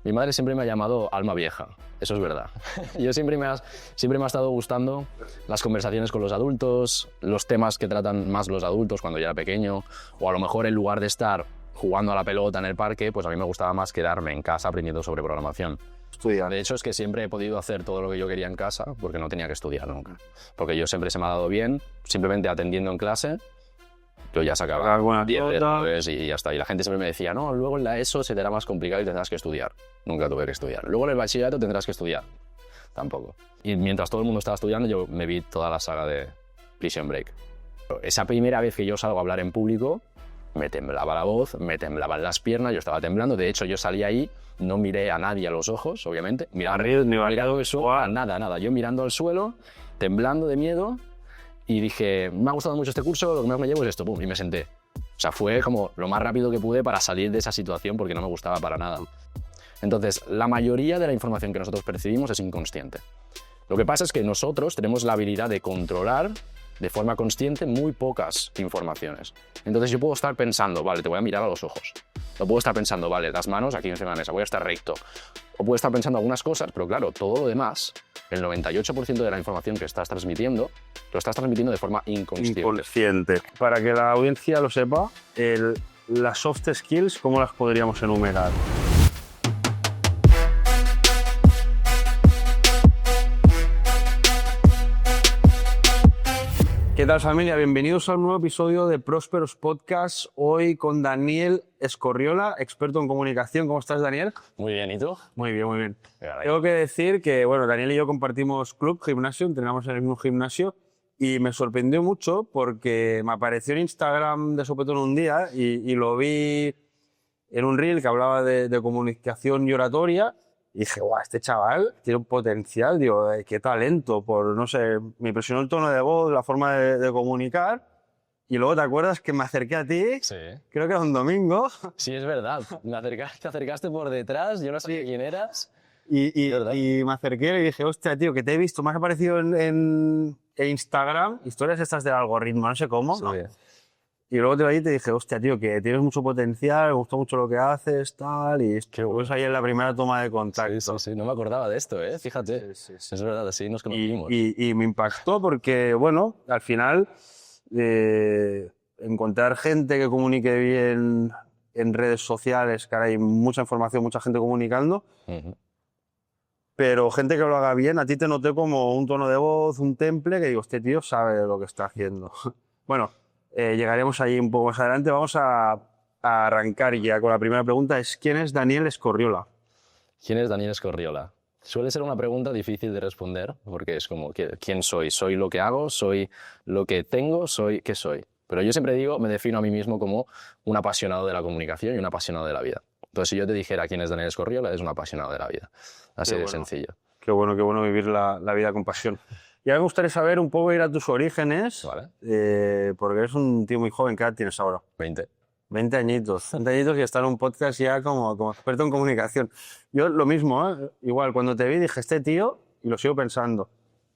Mi madre siempre me ha llamado alma vieja, eso es verdad. Yo siempre me ha estado gustando las conversaciones con los adultos, los temas que tratan más los adultos cuando yo era pequeño, o a lo mejor en lugar de estar jugando a la pelota en el parque, pues a mí me gustaba más quedarme en casa aprendiendo sobre programación. Estudiar. De hecho, es que siempre he podido hacer todo lo que yo quería en casa porque no tenía que estudiar nunca. Porque yo siempre se me ha dado bien, simplemente atendiendo en clase, yo ya sacaba 10 después y ya está. Y la gente siempre me decía, no, luego en la ESO se te hará más complicado y tendrás que estudiar. Nunca tuve que estudiar. Luego en el bachillerato tendrás que estudiar. Tampoco. Y mientras todo el mundo estaba estudiando, yo me vi toda la saga de Prison Break. Esa primera vez que yo salgo a hablar en público, me temblaba la voz, me temblaban las piernas, yo estaba temblando. De hecho, yo salí ahí, no miré a nadie a los ojos, obviamente. Mirando al suelo, nada. Yo mirando al suelo, temblando de miedo, y dije, me ha gustado mucho este curso, lo que más me llevo es esto, pum, y me senté. O sea, fue como lo más rápido que pude para salir de esa situación porque no me gustaba para nada. Entonces, la mayoría de la información que nosotros percibimos es inconsciente. Lo que pasa es que nosotros tenemos la habilidad de controlar de forma consciente muy pocas informaciones. Entonces yo puedo estar pensando, vale, te voy a mirar a los ojos. O puedo estar pensando, vale, las manos aquí encima de la mesa, voy a estar recto. O puedo estar pensando algunas cosas, pero claro, todo lo demás, el 98% de la información que estás transmitiendo, lo estás transmitiendo de forma inconsciente. Para que la audiencia lo sepa, las soft skills, ¿cómo las podríamos enumerar? ¿Qué tal, familia? Bienvenidos a un nuevo episodio de Prósperos Podcast. Hoy con Daniel Escorriola, experto en comunicación. ¿Cómo estás, Daniel? Muy bien, ¿y tú? Muy bien, muy bien. Tengo que decir que, bueno, Daniel y yo compartimos club, gimnasio, entrenamos en el mismo gimnasio y me sorprendió mucho porque me apareció en Instagram de sopetón un día y lo vi en un reel que hablaba de comunicación y oratoria. Y dije, guau, este chaval tiene un potencial, digo, qué talento, no sé, me impresionó el tono de voz, la forma de comunicar. Y luego te acuerdas que me acerqué a ti, sí. Creo que era un domingo. Sí, es verdad, te acercaste por detrás, yo no sabía quién eras. Y me acerqué y dije, hostia, tío, que te he visto, me has aparecido en Instagram, historias estas del algoritmo, no sé cómo. Sí. ¿No? Y luego te vi y te dije, hostia, tío, que tienes mucho potencial, me gustó mucho lo que haces, tal, y pues ahí en la primera toma de contacto. Sí, no me acordaba de esto, fíjate. Sí. Es verdad, así nos conocimos. Y me impactó porque, bueno, al final, encontrar gente que comunique bien en redes sociales, que ahora hay mucha información, mucha gente comunicando, pero gente que lo haga bien, a ti te noté como un tono de voz, un temple, que digo, este tío sabe lo que está haciendo. Bueno, llegaremos ahí un poco más adelante. Vamos a arrancar ya con la primera pregunta. ¿Quién es Daniel Escorriola? ¿Quién es Daniel Escorriola? Suele ser una pregunta difícil de responder porque es como, ¿quién soy? ¿Soy lo que hago? ¿Soy lo que tengo? ¿Qué soy? Pero yo siempre digo, me defino a mí mismo como un apasionado de la comunicación y un apasionado de la vida. Entonces, si yo te dijera quién es Daniel Escorriola, es un apasionado de la vida. Así de sencillo. Qué bueno vivir la vida con pasión. Y a mí me gustaría saber un poco ir a tus orígenes, vale. Porque eres un tío muy joven. ¿Qué edad tienes ahora? 20. 20 añitos. 20 añitos y estar en un podcast ya como experto en comunicación. Yo lo mismo, igual, cuando te vi dije, este tío, y lo sigo pensando,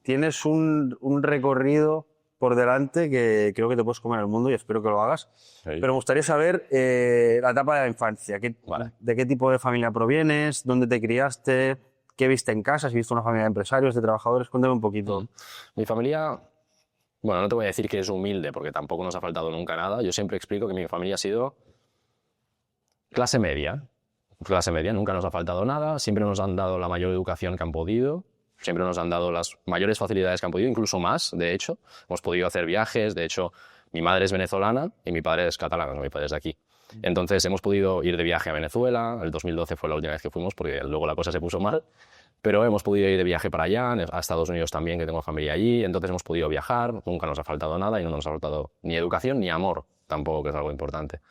tienes un recorrido por delante que creo que te puedes comer el mundo y espero que lo hagas. Sí. Pero me gustaría saber la etapa de la infancia. ¿De qué tipo de familia provienes? ¿Dónde te criaste? ¿Qué viste en casa? ¿Si viste una familia de empresarios, de trabajadores? Cuéntame un poquito. Mi familia, bueno, no te voy a decir que es humilde, porque tampoco nos ha faltado nunca nada. Yo siempre explico que mi familia ha sido clase media. Clase media, nunca nos ha faltado nada. Siempre nos han dado la mayor educación que han podido. Siempre nos han dado las mayores facilidades que han podido, incluso más, de hecho. Hemos podido hacer viajes. De hecho, mi madre es venezolana y mi padre es catalán, mi padre es de aquí. Entonces hemos podido ir de viaje a Venezuela. El 2012 fue la última vez que fuimos porque luego la cosa se puso mal. Pero hemos podido ir de viaje para allá, a Estados Unidos también, que tengo familia allí. Entonces hemos podido viajar, nunca nos ha faltado nada y no nos ha faltado ni educación ni amor, tampoco, que es algo importante.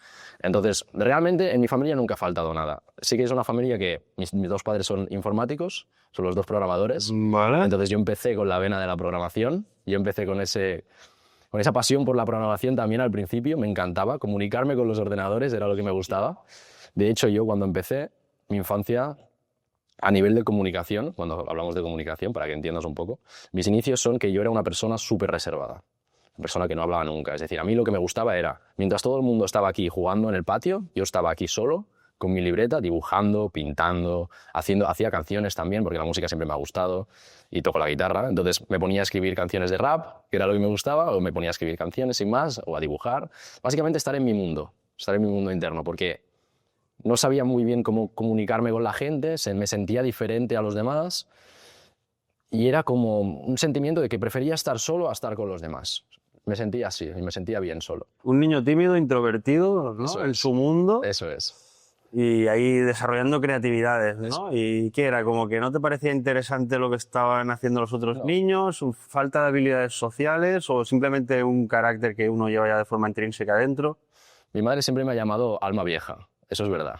Entonces, realmente en mi familia nunca ha faltado nada. Sí que es una familia que mis dos padres son informáticos, son los dos programadores. Vale. Entonces yo empecé con la vena de la programación, yo empecé con esa pasión por la programación también al principio. Me encantaba comunicarme con los ordenadores, era lo que me gustaba. De hecho, yo cuando empecé mi infancia, a nivel de comunicación, cuando hablamos de comunicación, para que entiendas un poco, mis inicios son que yo era una persona súper reservada, una persona que no hablaba nunca. Es decir, a mí lo que me gustaba era, mientras todo el mundo estaba aquí jugando en el patio, yo estaba aquí solo, con mi libreta, dibujando, pintando, hacía canciones también, porque la música siempre me ha gustado, y toco la guitarra. Entonces me ponía a escribir canciones de rap, que era lo que me gustaba, o me ponía a escribir canciones sin más, o a dibujar. Básicamente estar en mi mundo interno, porque no sabía muy bien cómo comunicarme con la gente, me sentía diferente a los demás, y era como un sentimiento de que prefería estar solo a estar con los demás. Me sentía así, y me sentía bien solo. Un niño tímido, introvertido, ¿no? Eso En es. su mundo. Eso es. Y ahí desarrollando creatividades, ¿no? Eso. ¿Y qué era? ¿Como que no te parecía interesante lo que estaban haciendo los otros No. niños? ¿Falta de habilidades sociales? ¿O simplemente un carácter que uno lleva ya de forma intrínseca dentro? Mi madre siempre me ha llamado alma vieja, eso es verdad.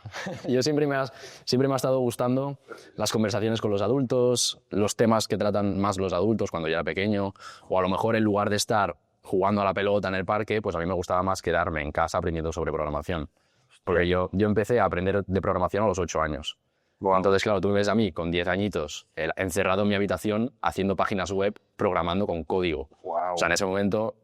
Yo siempre me ha estado gustando las conversaciones con los adultos, los temas que tratan más los adultos cuando yo era pequeño, o a lo mejor en lugar de estar jugando a la pelota en el parque, pues a mí me gustaba más quedarme en casa aprendiendo sobre programación. Porque yo empecé a aprender de programación a los 8 años. Wow. Entonces, claro, tú me ves a mí con 10 añitos encerrado en mi habitación haciendo páginas web, programando con código. Wow. O sea, en ese momento,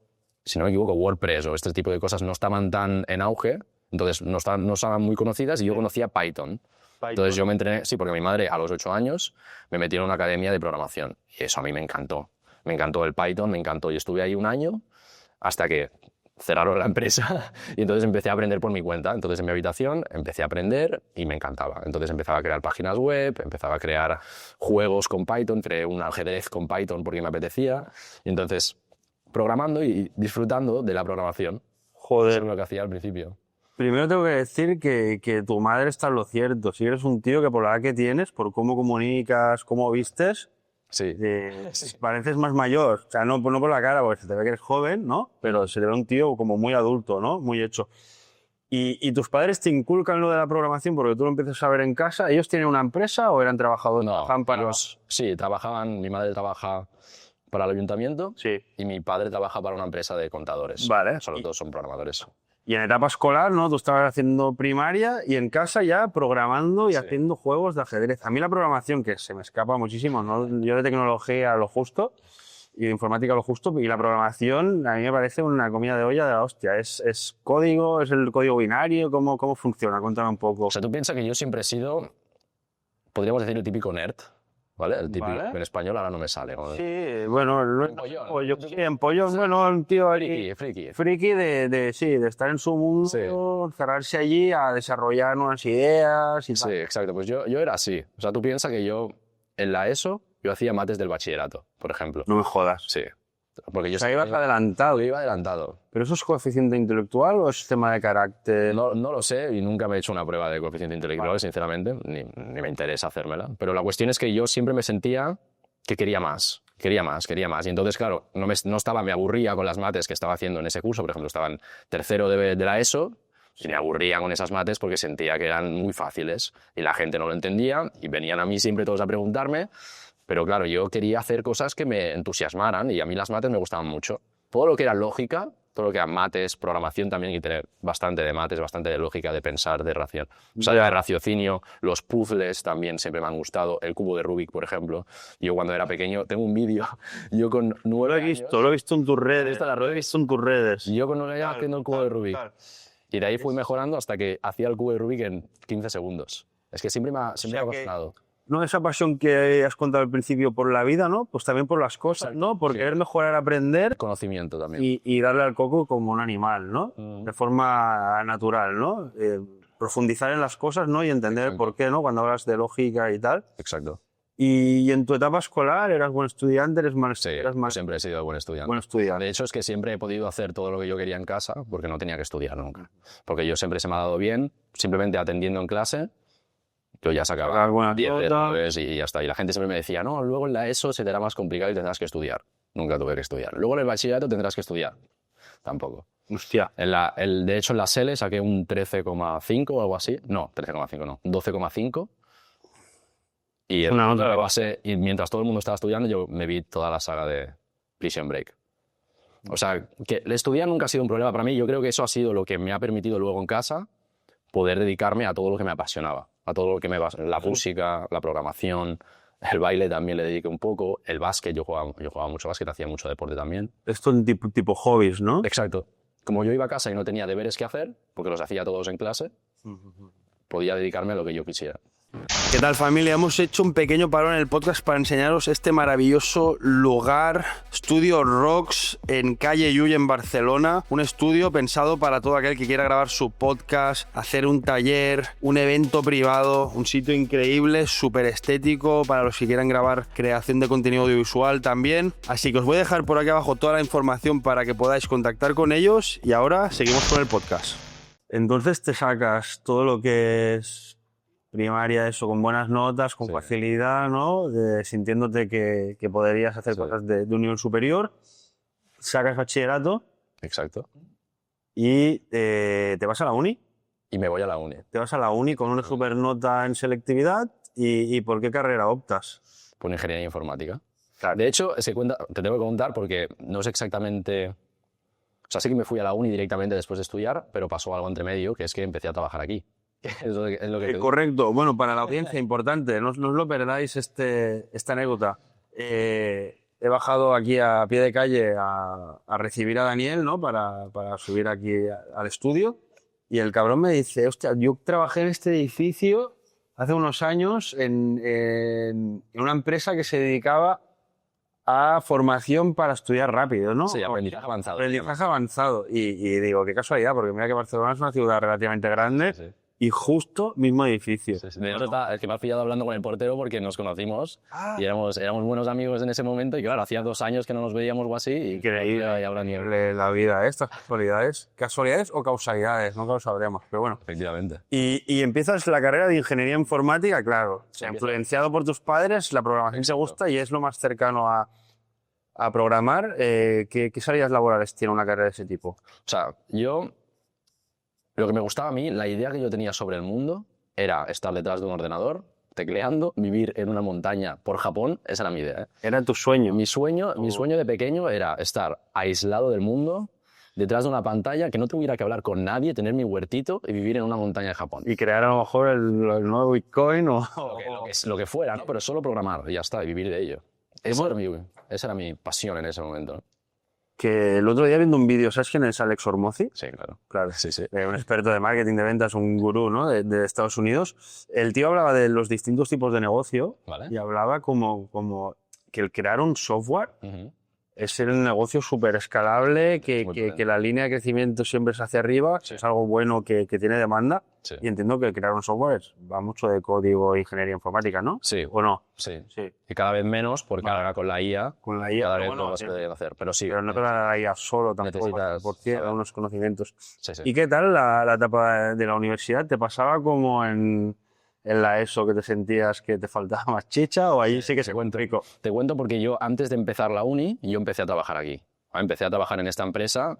si no me equivoco, WordPress o este tipo de cosas no estaban tan en auge, entonces no estaban muy conocidas, y yo conocía Python. Entonces yo me entrené, sí, porque mi madre a los 8 años me metió en una academia de programación, y eso a mí me encantó. Me encantó el Python, me encantó, y estuve ahí un año hasta que cerraron la empresa y entonces empecé a aprender por mi cuenta. Entonces en mi habitación empecé a aprender y me encantaba. Entonces empezaba a crear páginas web, empezaba a crear juegos con Python, creé un ajedrez con Python porque me apetecía, y entonces programando y disfrutando de la programación. Joder. Eso es lo que hacía al principio. Primero tengo que decir que tu madre está en lo cierto. Si eres un tío que por la edad que tienes, por cómo comunicas, cómo vistes, Sí. pareces más mayor. O sea, no por la cara, porque se te ve que eres joven, ¿no? Pero se te ve un tío como muy adulto, ¿no? Muy hecho. ¿Y tus padres te inculcan lo de la programación porque tú lo empiezas a ver en casa? ¿Ellos tienen una empresa o eran trabajadores? No, ¿Trabajaban para...? sí, trabajaban, mi madre trabaja para el ayuntamiento, Sí. y mi padre trabaja para una empresa de contadores. Vale. O sea, los dos son programadores. Y en etapa escolar, ¿no? Tú estabas haciendo primaria y en casa ya programando y Sí. haciendo juegos de ajedrez. A mí la programación, que se me escapa muchísimo, ¿no? Yo de tecnología a lo justo y de informática a lo justo, y la programación a mí me parece una comida de olla de la hostia. ¿Es código? ¿Es el código binario? ¿Cómo funciona? Cuéntame un poco. O sea, tú piensas que yo siempre he sido, podríamos decir, el típico nerd, ¿vale? El típico, Vale. en español ahora no me sale. ¿no? Sí, bueno, Empollón. sí, empollón, bueno, un tío ahí Friki. friki de estar en su mundo, Sí. cerrarse allí a desarrollar nuevas ideas y tal. Sí, exacto. Pues yo era así. O sea, tú piensas que yo, en la ESO, yo hacía mates del bachillerato, por ejemplo. No me jodas. Sí. Porque yo O sea, ibas adelantado. yo iba adelantado. ¿Pero eso es coeficiente intelectual o es tema de carácter? No lo sé, y nunca me he hecho una prueba de coeficiente intelectual, sinceramente, ni me interesa hacérmela. Pero la cuestión es que yo siempre me sentía que quería más. Y entonces, claro, me aburría con las mates que estaba haciendo en ese curso. Por ejemplo, estaba en tercero de la ESO, y me aburría con esas mates porque sentía que eran muy fáciles y la gente no lo entendía, y venían a mí siempre todos a preguntarme. Pero claro, yo quería hacer cosas que me entusiasmaran, y a mí las mates me gustaban mucho. Todo lo que era lógica, todo lo que era mates, programación también, y tener bastante de mates, bastante de lógica, de pensar, de ración. O sea, de raciocinio, los puzzles también siempre me han gustado, el cubo de Rubik, por ejemplo. Yo cuando era pequeño, tengo un vídeo, yo con 9 años... Lo he visto en tus redes. Lo he visto en tus redes. Yo con 9 años haciendo el cubo de Rubik. Y de ahí fui mejorando hasta que hacía el cubo de Rubik en 15 segundos. Es que siempre me ha apasionado. No, esa pasión que has contado al principio por la vida, ¿no? Pues también por las cosas, ¿no? Por querer mejorar, aprender Conocimiento también. y darle al coco como un animal, ¿no? De forma natural, ¿no? Profundizar en las cosas, ¿no? Y entender Exacto. por qué, ¿no? Cuando hablas de lógica y tal. Exacto. Y en tu etapa escolar, ¿eras buen estudiante? Sí, siempre he sido buen estudiante. Buen estudiante. De hecho, es que siempre he podido hacer todo lo que yo quería en casa porque no tenía que estudiar nunca. Porque yo siempre se me ha dado bien, simplemente atendiendo en clase, yo ya sacaba 10 pues, y ya está. Y la gente siempre me decía, no, luego en la ESO se te hará más complicado y tendrás que estudiar. Nunca tuve que estudiar. Luego en el bachillerato tendrás que estudiar. Tampoco. Hostia. De hecho, en la SELE saqué un 13,5 o algo así. No, 13,5 no, 12,5. Y, Una nota de base, y mientras todo el mundo estaba estudiando, yo me vi toda la saga de Prison Break. O sea, que el estudiar nunca ha sido un problema para mí. Yo creo que eso ha sido lo que me ha permitido luego en casa poder dedicarme a todo lo que me apasionaba. A todo lo que la música, la programación, el baile también le dediqué un poco. El básquet, yo jugaba mucho básquet, hacía mucho deporte también. Esto es tipo hobbies, ¿no? Exacto. Como yo iba a casa y no tenía deberes que hacer, porque los hacía todos en clase, podía dedicarme a lo que yo quisiera. ¿Qué tal, familia? Hemos hecho un pequeño parón en el podcast para enseñaros este maravilloso lugar, Studio Rocks, en calle Llull, en Barcelona. Un estudio pensado para todo aquel que quiera grabar su podcast, hacer un taller, un evento privado, un sitio increíble, súper estético para los que quieran grabar creación de contenido audiovisual también. Así que os voy a dejar por aquí abajo toda la información para que podáis contactar con ellos y ahora seguimos con el podcast. Entonces te sacas todo lo que es primaria, eso, con buenas notas, con facilidad, ¿no? Sintiéndote que podrías hacer cosas de un nivel superior. Sacas bachillerato. Exacto. Y te vas a la uni. Y me voy a la uni. Te vas a la uni con una super nota en selectividad. ¿Y por qué carrera optas? Por ingeniería informática. Claro. De hecho, te tengo que contar porque no es exactamente... O sea, sí que me fui a la uni directamente después de estudiar, pero pasó algo entre medio, que es que empecé a trabajar aquí. Es lo que correcto. Bueno, para la audiencia, importante, no os lo perdáis esta anécdota. He bajado aquí a pie de calle a recibir a Daniel, ¿no? Para subir aquí al estudio. Y el cabrón me dice, hostia, yo trabajé en este edificio hace unos años en una empresa que se dedicaba a formación para estudiar rápido, ¿no? Sí, aprendizaje avanzado. Aprendizaje avanzado. Y digo, qué casualidad, porque mira que Barcelona es una ciudad relativamente grande. Sí. Y justo mismo edificio. Sí. De hecho, es que me has pillado hablando con el portero porque nos conocimos y éramos buenos amigos en ese momento y claro, hacía 2 años que no nos veíamos o así y creí la vida, estas casualidades. ¿Casualidades o causalidades? Nunca lo sabremos, pero bueno. Efectivamente. Y empiezas la carrera de ingeniería informática, claro. Influenciado por tus padres, la programación te gusta y es lo más cercano a programar. ¿Qué salidas laborales tiene una carrera de ese tipo? O sea, lo que me gustaba a mí, la idea que yo tenía sobre el mundo era estar detrás de un ordenador, tecleando, vivir en una montaña por Japón. Esa era mi idea, ¿eh? ¿Era tu sueño? Mi sueño de pequeño era estar aislado del mundo, detrás de una pantalla, que no tuviera que hablar con nadie, tener mi huertito y vivir en una montaña de Japón. Y crear a lo mejor el nuevo Bitcoin o... Lo que fuera, ¿no? Pero solo programar y ya está, y vivir de ello. Esa era mi pasión en ese momento, ¿no? Que el otro día viendo un vídeo, ¿sabes quién es Alex Hormozzi? Sí, claro. Sí. Un experto de marketing, de ventas, un gurú, ¿no? de Estados Unidos. El tío hablaba de los distintos tipos de negocio. ¿Vale? Y hablaba como que el crear un software es el negocio súper escalable, que la línea de crecimiento siempre es hacia arriba, es algo bueno que tiene demanda. Sí. Y entiendo que crear un software va mucho de código e ingeniería informática, ¿no? Sí. ¿O no? Sí. Y cada vez menos, porque ahora con la IA, cada vez no vas a poder hacer. Pero sí. Pero no la IA solo tampoco, por cierto, unos conocimientos. Sí. ¿Y qué tal la etapa de la universidad? ¿Te pasaba como en la ESO que te sentías que te faltaba más chicha o ahí sí que se cuenta rico? Te cuento porque yo antes de empezar la uni, yo empecé a trabajar aquí. Empecé a trabajar en esta empresa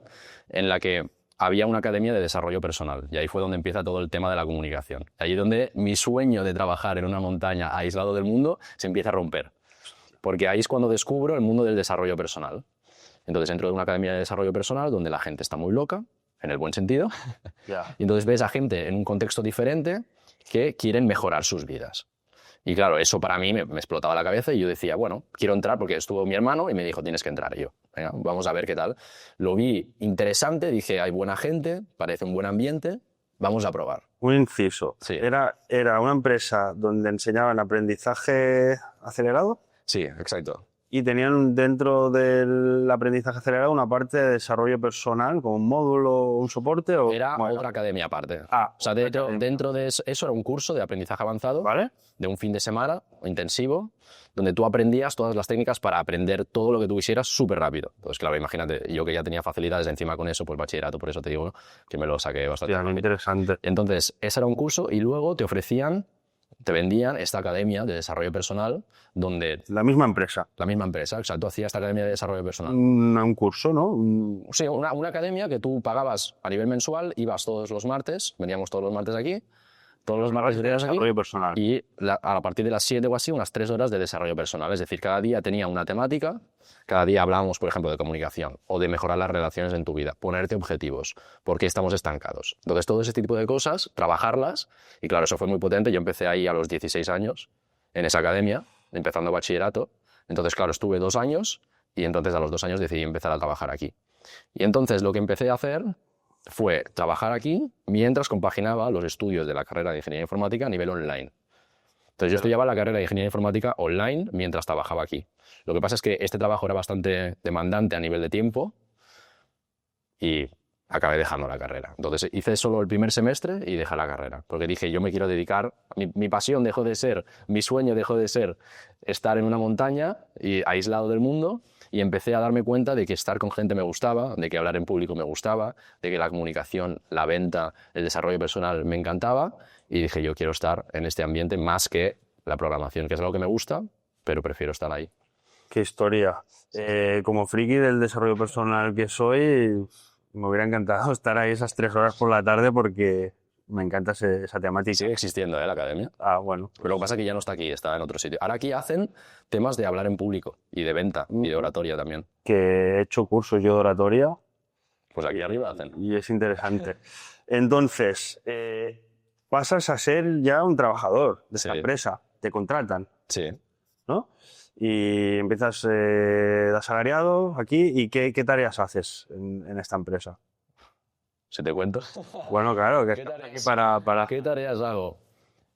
en la que había una academia de desarrollo personal y ahí fue donde empieza todo el tema de la comunicación. Ahí es donde mi sueño de trabajar en una montaña aislado del mundo se empieza a romper. Porque ahí es cuando descubro el mundo del desarrollo personal. Entonces entro en una academia de desarrollo personal donde la gente está muy loca, en el buen sentido, y entonces ves a gente en un contexto diferente que quieren mejorar sus vidas. Y claro, eso para mí me explotaba la cabeza y yo decía, bueno, quiero entrar porque estuvo mi hermano y me dijo, tienes que entrar. Y yo, venga, vamos a ver qué tal. Lo vi interesante, dije, hay buena gente, parece un buen ambiente, vamos a probar. Un inciso. Sí. ¿Era una empresa donde enseñaban aprendizaje acelerado? Sí, exacto. Y tenían dentro del aprendizaje acelerado una parte de desarrollo personal, como un módulo, un soporte. Era otra academia aparte. O sea, dentro de eso era un curso de aprendizaje avanzado, ¿vale? De un fin de semana intensivo, donde tú aprendías todas las técnicas para aprender todo lo que tú quisieras súper rápido. Entonces, claro, imagínate, yo que ya tenía facilidades encima con eso, pues bachillerato, por eso te digo que me lo saqué bastante. Ya, muy interesante. Entonces, ese era un curso y luego te vendían esta academia de desarrollo personal donde... La misma empresa, exacto. Hacía esta academia de desarrollo personal. Un curso, ¿no? Sí, una academia que tú pagabas a nivel mensual, ibas todos los martes, veníamos todos los martes aquí, todos los martes venías aquí, desarrollo personal. Y a partir de las 7 o así, unas 3 horas de desarrollo personal. Es decir, cada día tenía una temática, cada día hablábamos, por ejemplo, de comunicación o de mejorar las relaciones en tu vida, ponerte objetivos, por qué estamos estancados. Entonces, todo ese tipo de cosas, trabajarlas, y claro, eso fue muy potente. Yo empecé ahí a los 16 años, en esa academia, empezando bachillerato. Entonces, claro, estuve 2 años y entonces a los 2 años decidí empezar a trabajar aquí. Y entonces lo que empecé a hacer fue trabajar aquí mientras compaginaba los estudios de la carrera de Ingeniería Informática a nivel online. Entonces yo estudiaba la carrera de Ingeniería Informática online mientras trabajaba aquí. Lo que pasa es que este trabajo era bastante demandante a nivel de tiempo y acabé dejando la carrera. Entonces hice solo el primer semestre y dejé la carrera, porque dije, yo me quiero dedicar, mi pasión dejó de ser, mi sueño dejó de ser estar en una montaña y aislado del mundo, y empecé a darme cuenta de que estar con gente me gustaba, de que hablar en público me gustaba, de que la comunicación, la venta, el desarrollo personal me encantaba, y dije, yo quiero estar en este ambiente más que la programación, que es algo que me gusta, pero prefiero estar ahí. Qué historia. Como friki del desarrollo personal que soy, me hubiera encantado estar ahí esas 3 horas por la tarde porque me encanta esa temática. Sigue existiendo, la academia. Ah, bueno. Pero lo que pasa es que ya no está aquí, está en otro sitio. Ahora aquí hacen temas de hablar en público y de venta y de oratoria también. Que he hecho cursos yo de oratoria. Pues aquí arriba hacen. Y es interesante. Entonces, pasas a ser ya un trabajador de esta empresa. Te contratan. Sí. ¿No? Y empiezas de asalariado aquí. ¿Y qué tareas haces en esta empresa? ¿Se te cuento? Bueno, claro. ¿Qué tareas hago?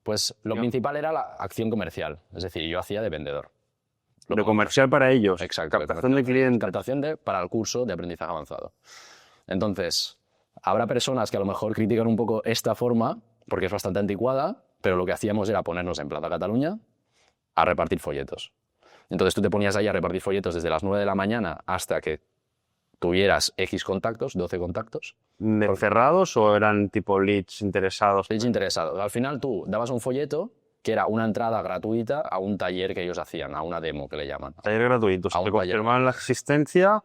Pues lo principal era la acción comercial. Es decir, yo hacía de vendedor. De comercial para ellos. Exacto. Captación de clientes. Captación para el curso de aprendizaje avanzado. Entonces, habrá personas que a lo mejor critican un poco esta forma, porque es bastante anticuada, pero lo que hacíamos era ponernos en Plaza Cataluña a repartir folletos. Entonces tú te ponías ahí a repartir folletos desde las 9 de la mañana hasta que tuvieras X contactos, 12 contactos. ¿De cerrados o eran tipo leads interesados? Leads interesados. Al final tú dabas un folleto que era una entrada gratuita a un taller que ellos hacían, a una demo que le llaman. Taller gratuito. A un te confirmaban la existencia,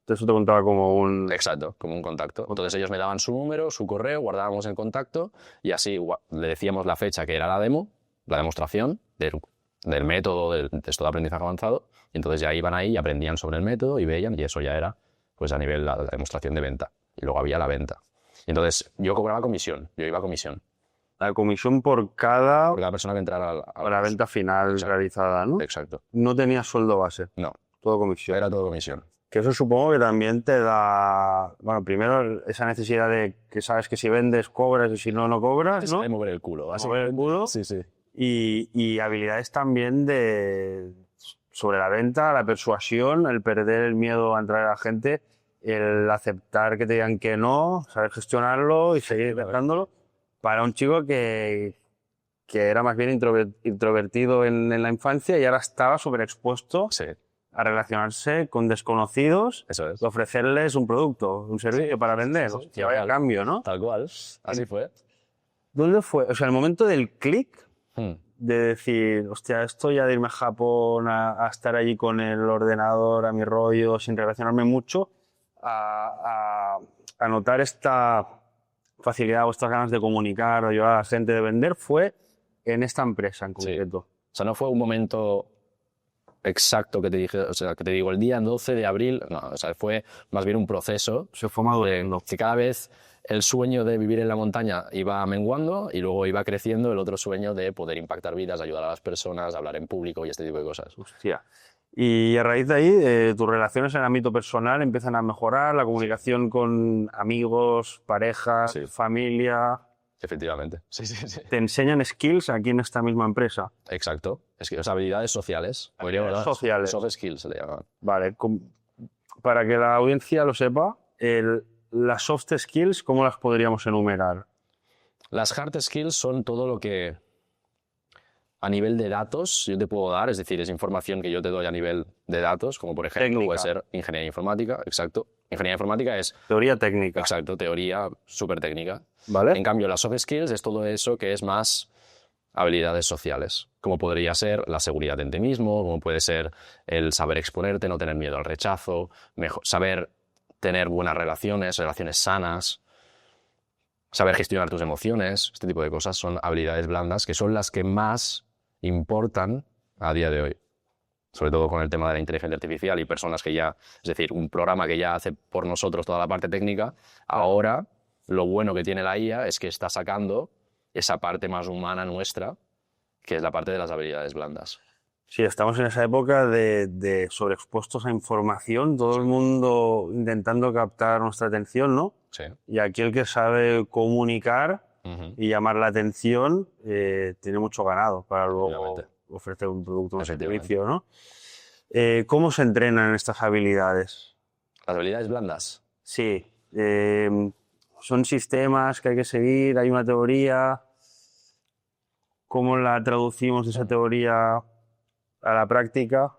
eso te contaba como un... Exacto, como un contacto. Entonces ellos me daban su número, su correo, guardábamos el contacto y así le decíamos la fecha que era la demo, la demostración del método del texto de aprendizaje avanzado, y entonces ya iban ahí y aprendían sobre el método y veían, y eso ya era pues a nivel la demostración de venta. Y luego había la venta. Y entonces yo cobraba comisión, yo iba a comisión. La comisión por cada persona que entrara a la venta final realizada, ¿no? Exacto. No tenía sueldo base. No. Todo comisión. Era todo comisión. Que eso supongo que también te da, bueno, primero esa necesidad de que sabes que si vendes cobras y si no, no cobras, ¿no? De mover el culo. Mover el culo. Sí, sí. Y habilidades también sobre la venta, la persuasión, el perder el miedo a entrar a la gente, el aceptar que te digan que no, saber gestionarlo y seguir intentándolo. Para un chico que era más bien introvertido en la infancia y ahora estaba sobreexpuesto a relacionarse con desconocidos, eso es, ofrecerles un producto, un servicio para vender. Que vaya cambio, ¿no? Tal cual, así fue. ¿Dónde fue? O sea, el momento del clic de decir, hostia, esto ya de irme a Japón a estar allí con el ordenador a mi rollo, sin relacionarme mucho, a notar esta facilidad o estas ganas de comunicar o ayudar a la gente de vender, fue en esta empresa en concreto. O sea, no fue un momento exacto que te dije, o sea, que te digo el día 12 de abril, no, o sea, fue más bien un proceso. Se fue madurando. Que cada vez el sueño de vivir en la montaña iba menguando y luego iba creciendo el otro sueño de poder impactar vidas, ayudar a las personas, hablar en público y este tipo de cosas. Hostia. Y a raíz de ahí, tus relaciones en el ámbito personal empiezan a mejorar, la comunicación con amigos, parejas, familia. Efectivamente. Sí, sí, sí. ¿Te enseñan skills aquí en esta misma empresa? Exacto. Es que, o sea, habilidades sociales. Habilidades sociales. Soft skills se le llaman. Vale. Para que la audiencia lo sepa, las soft skills, ¿cómo las podríamos enumerar? Las hard skills son todo lo que a nivel de datos yo te puedo dar, es decir, es información que yo te doy a nivel de datos, como por ejemplo puede ser ingeniería informática, exacto. Ingeniería informática es... Teoría técnica. Exacto, teoría súper técnica. ¿Vale? En cambio, las soft skills es todo eso que es más habilidades sociales, como podría ser la seguridad en ti mismo, como puede ser el saber exponerte, no tener miedo al rechazo, saber tener buenas relaciones sanas, saber gestionar tus emociones, este tipo de cosas son habilidades blandas que son las que más importan a día de hoy. Sobre todo con el tema de la inteligencia artificial y personas que ya, es decir, un programa que ya hace por nosotros toda la parte técnica, ahora lo bueno que tiene la IA es que está sacando esa parte más humana nuestra, que es la parte de las habilidades blandas. Sí, estamos en esa época de sobreexpuestos a información, todo el mundo intentando captar nuestra atención, ¿no? Sí. Y aquí el que sabe comunicar y llamar la atención tiene mucho ganado para luego ofrecer un producto o un servicio, ¿no? ¿Cómo se entrenan estas habilidades? Las habilidades blandas. Sí. Son sistemas que hay que seguir, hay una teoría. ¿Cómo la traducimos esa teoría a la práctica?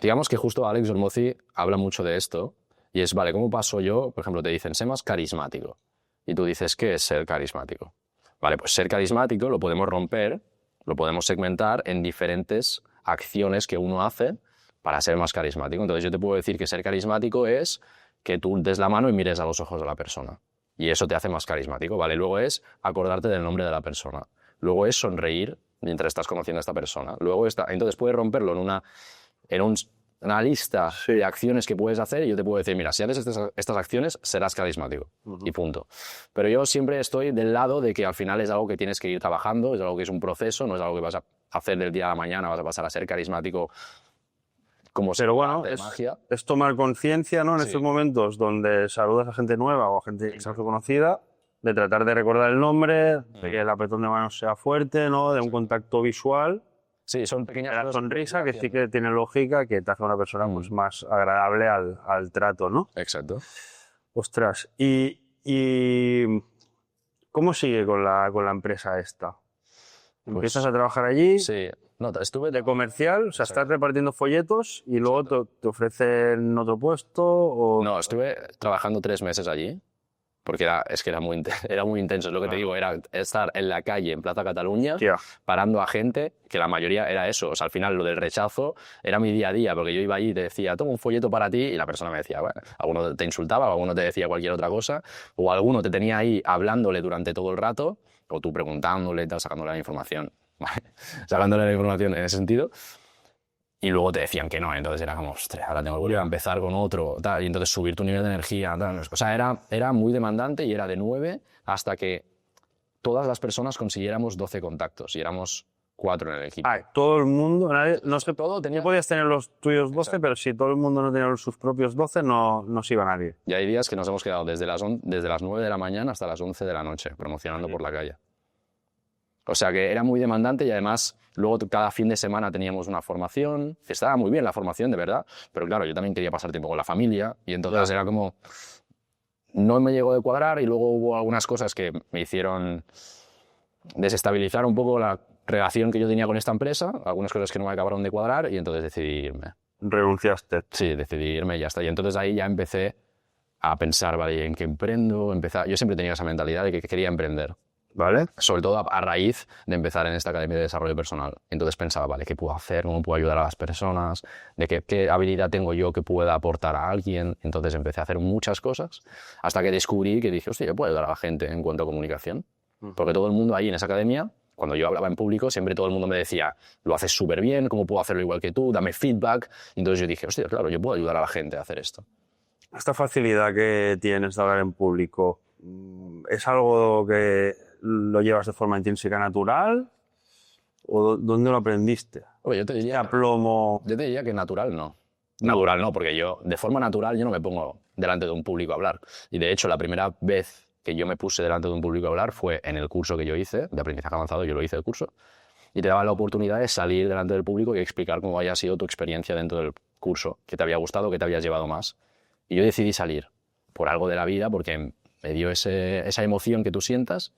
Digamos que justo Alex Hormozi habla mucho de esto y es, vale, ¿cómo paso yo? Por ejemplo, te dicen, sé más carismático. Y tú dices, ¿qué es ser carismático? Vale, pues ser carismático lo podemos romper, lo podemos segmentar en diferentes acciones que uno hace para ser más carismático. Entonces yo te puedo decir que ser carismático es que tú des la mano y mires a los ojos de la persona. Y eso te hace más carismático, ¿vale? Luego es acordarte del nombre de la persona. Luego es sonreír mientras estás conociendo a esta persona. Entonces puedes romperlo en una lista de acciones que puedes hacer y yo te puedo decir, mira, si haces estas acciones serás carismático y punto. Pero yo siempre estoy del lado de que al final es algo que tienes que ir trabajando, es algo que es un proceso, no es algo que vas a hacer del día a la mañana, vas a pasar a ser carismático como Pero bueno, de magia. Es tomar conciencia, ¿no? En estos momentos donde saludas a gente nueva o a gente que se hace conocida, de tratar de recordar el nombre, de que el apretón de manos sea fuerte, ¿no? De un contacto visual. Sí, son pequeñas La sonrisa que sí que tiene lógica, que te hace una persona pues, más agradable al trato, ¿no? Exacto. Ostras, ¿y cómo sigue con la empresa esta? ¿Empiezas a trabajar allí? Sí. No, estuve ¿De comercial? O sea, estás repartiendo folletos y luego te ofrecen otro puesto o... No, estuve trabajando 3 meses allí. Porque era muy intenso, es lo que te digo, era estar en la calle, en Plaza Cataluña, parando a gente, que la mayoría era eso, o sea, al final lo del rechazo era mi día a día, porque yo iba allí y te decía, toma un folleto para ti, y la persona me decía, bueno, alguno te insultaba, o alguno te decía cualquier otra cosa, o alguno te tenía ahí hablándole durante todo el rato, o tú preguntándole, tal, sacándole la información, sacándole la información en ese sentido. Y luego te decían que no, entonces era como, ostras, ahora tengo que volver a empezar con otro, tal, y entonces subir tu nivel de energía, tal. O sea, era muy demandante y era de 9 hasta que todas las personas consiguiéramos 12 contactos y éramos 4 en el equipo. Todo el mundo, nadie, no sé, todo tenía... podías tener los tuyos 12, exacto, pero si todo el mundo no tenía sus propios 12, no se iba nadie. Y hay días que nos hemos quedado desde las 9 de la mañana hasta las 11 de la noche promocionando por la calle. O sea que era muy demandante y además luego cada fin de semana teníamos una formación. Estaba muy bien la formación, de verdad, pero claro, yo también quería pasar tiempo con la familia y entonces era como... No me llegó de cuadrar y luego hubo algunas cosas que me hicieron desestabilizar un poco la relación que yo tenía con esta empresa, algunas cosas que no me acabaron de cuadrar y entonces decidí irme. ¿Renunciaste? Sí, decidí irme y ya está. Y entonces ahí ya empecé a pensar, vale, ¿en qué emprendo? Yo siempre tenía esa mentalidad de que quería emprender. ¿Vale? Sobre todo a raíz de empezar en esta academia de desarrollo personal. Entonces pensaba, vale, ¿qué puedo hacer? ¿Cómo puedo ayudar a las personas? ¿De qué habilidad tengo yo que pueda aportar a alguien? Entonces empecé a hacer muchas cosas hasta que descubrí que dije, hostia, yo puedo ayudar a la gente en cuanto a comunicación. Porque todo el mundo ahí en esa academia, cuando yo hablaba en público, siempre todo el mundo me decía, lo haces súper bien, ¿cómo puedo hacerlo igual que tú? Dame feedback. Y entonces yo dije, hostia, claro, yo puedo ayudar a la gente a hacer esto. Esta facilidad que tienes de hablar en público, ¿es algo que lo llevas de forma intrínseca natural? ¿O dónde lo aprendiste? Oye, yo te diría que natural no. Natural no, porque yo, de forma natural, yo no me pongo delante de un público a hablar. Y de hecho, la primera vez que yo me puse delante de un público a hablar fue en el curso que yo hice, de aprendizaje avanzado, yo lo hice el curso, y te daba la oportunidad de salir delante del público y explicar cómo había sido tu experiencia dentro del curso, qué te había gustado, qué te habías llevado más. Y yo decidí salir por algo de la vida, porque me dio esa emoción que tú sientas,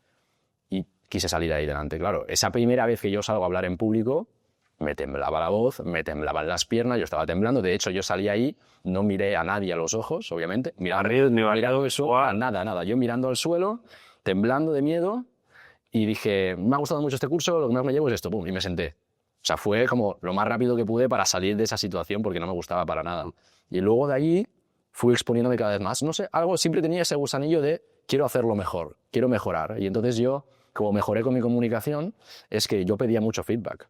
y quise salir ahí delante. Claro, esa primera vez que yo salgo a hablar en público, me temblaba la voz, me temblaban las piernas, yo estaba temblando. De hecho, yo salí ahí, no miré a nadie a los ojos, obviamente. Mirando el suelo, nada. Yo mirando al suelo, temblando de miedo, y dije, me ha gustado mucho este curso, lo que más me llevo es esto, pum, y me senté. O sea, fue como lo más rápido que pude para salir de esa situación porque no me gustaba para nada. Y luego de allí fui exponiéndome cada vez más. No sé, siempre tenía ese gusanillo de quiero hacerlo mejor, quiero mejorar. Y entonces yo, como mejoré con mi comunicación, es que yo pedía mucho feedback.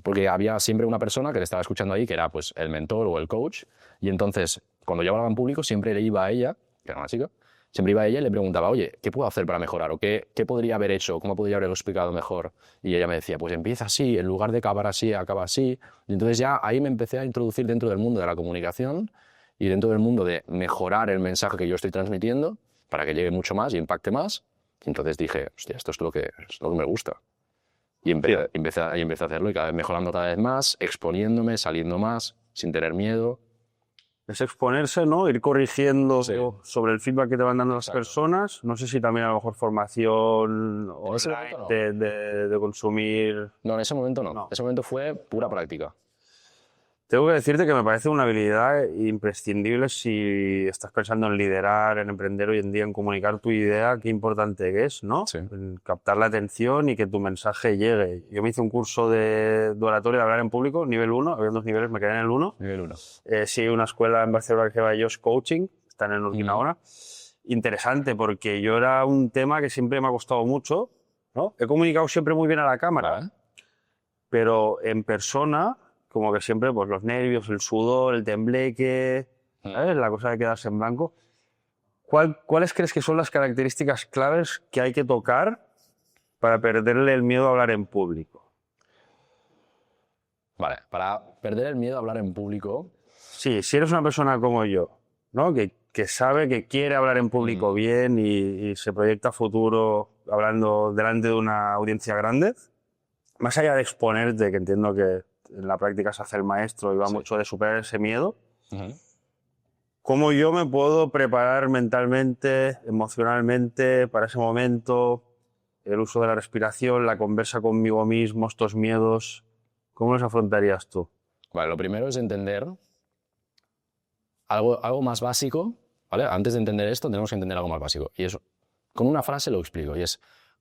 Porque había siempre una persona que le estaba escuchando ahí, que era pues el mentor o el coach. Y entonces, cuando yo hablaba en público, siempre le iba a ella, que era una chica, siempre iba a ella y le preguntaba, oye, ¿qué puedo hacer para mejorar? ¿O qué podría haber hecho? ¿Cómo podría haberlo explicado mejor? Y ella me decía, pues empieza así, en lugar de acabar así, acaba así. Y entonces ya ahí me empecé a introducir dentro del mundo de la comunicación y dentro del mundo de mejorar el mensaje que yo estoy transmitiendo para que llegue mucho más y impacte más. Y entonces dije, hostia, esto es lo que me gusta. Y empecé a hacerlo y cada vez mejorando cada vez más, exponiéndome, saliendo más, sin tener miedo. Es exponerse, ¿no? Ir corrigiendo sobre el feedback que te van dando las personas. No sé si también a lo mejor formación online de consumir... No, en ese momento no. En ese momento fue pura práctica. Tengo que decirte que me parece una habilidad imprescindible si estás pensando en liderar, en emprender hoy en día, en comunicar tu idea, qué importante que es, ¿no? Sí. En captar la atención y que tu mensaje llegue. Yo me hice un curso de oratoria, de hablar en público, nivel 1, había 2 niveles, me quedé en el 1. Nivel 1. Sí, hay una escuela en Barcelona que se llama Josh Coaching, están en Urquinaona. Interesante, porque yo era un tema que siempre me ha costado mucho, ¿no? He comunicado siempre muy bien a la cámara, pero en persona... como que siempre, pues los nervios, el sudor, el tembleque, ¿sabes? La cosa de quedarse en blanco. ¿Cuáles crees que son las características claves que hay que tocar para perderle el miedo a hablar en público? Vale, para perder el miedo a hablar en público... Sí, si eres una persona como yo, ¿no? Que sabe que quiere hablar en público bien y se proyecta a futuro hablando delante de una audiencia grande, más allá de exponerte, que entiendo que en la práctica se hace el maestro y va mucho de superar ese miedo. ¿Cómo yo me puedo preparar mentalmente, emocionalmente para ese momento? El uso de la respiración, la conversa conmigo mismo, estos miedos, ¿cómo los afrontarías tú? Vale, lo primero es entender algo más básico, ¿vale? Antes de entender esto tenemos que entender algo más básico. Y eso, con una frase lo explico, y es,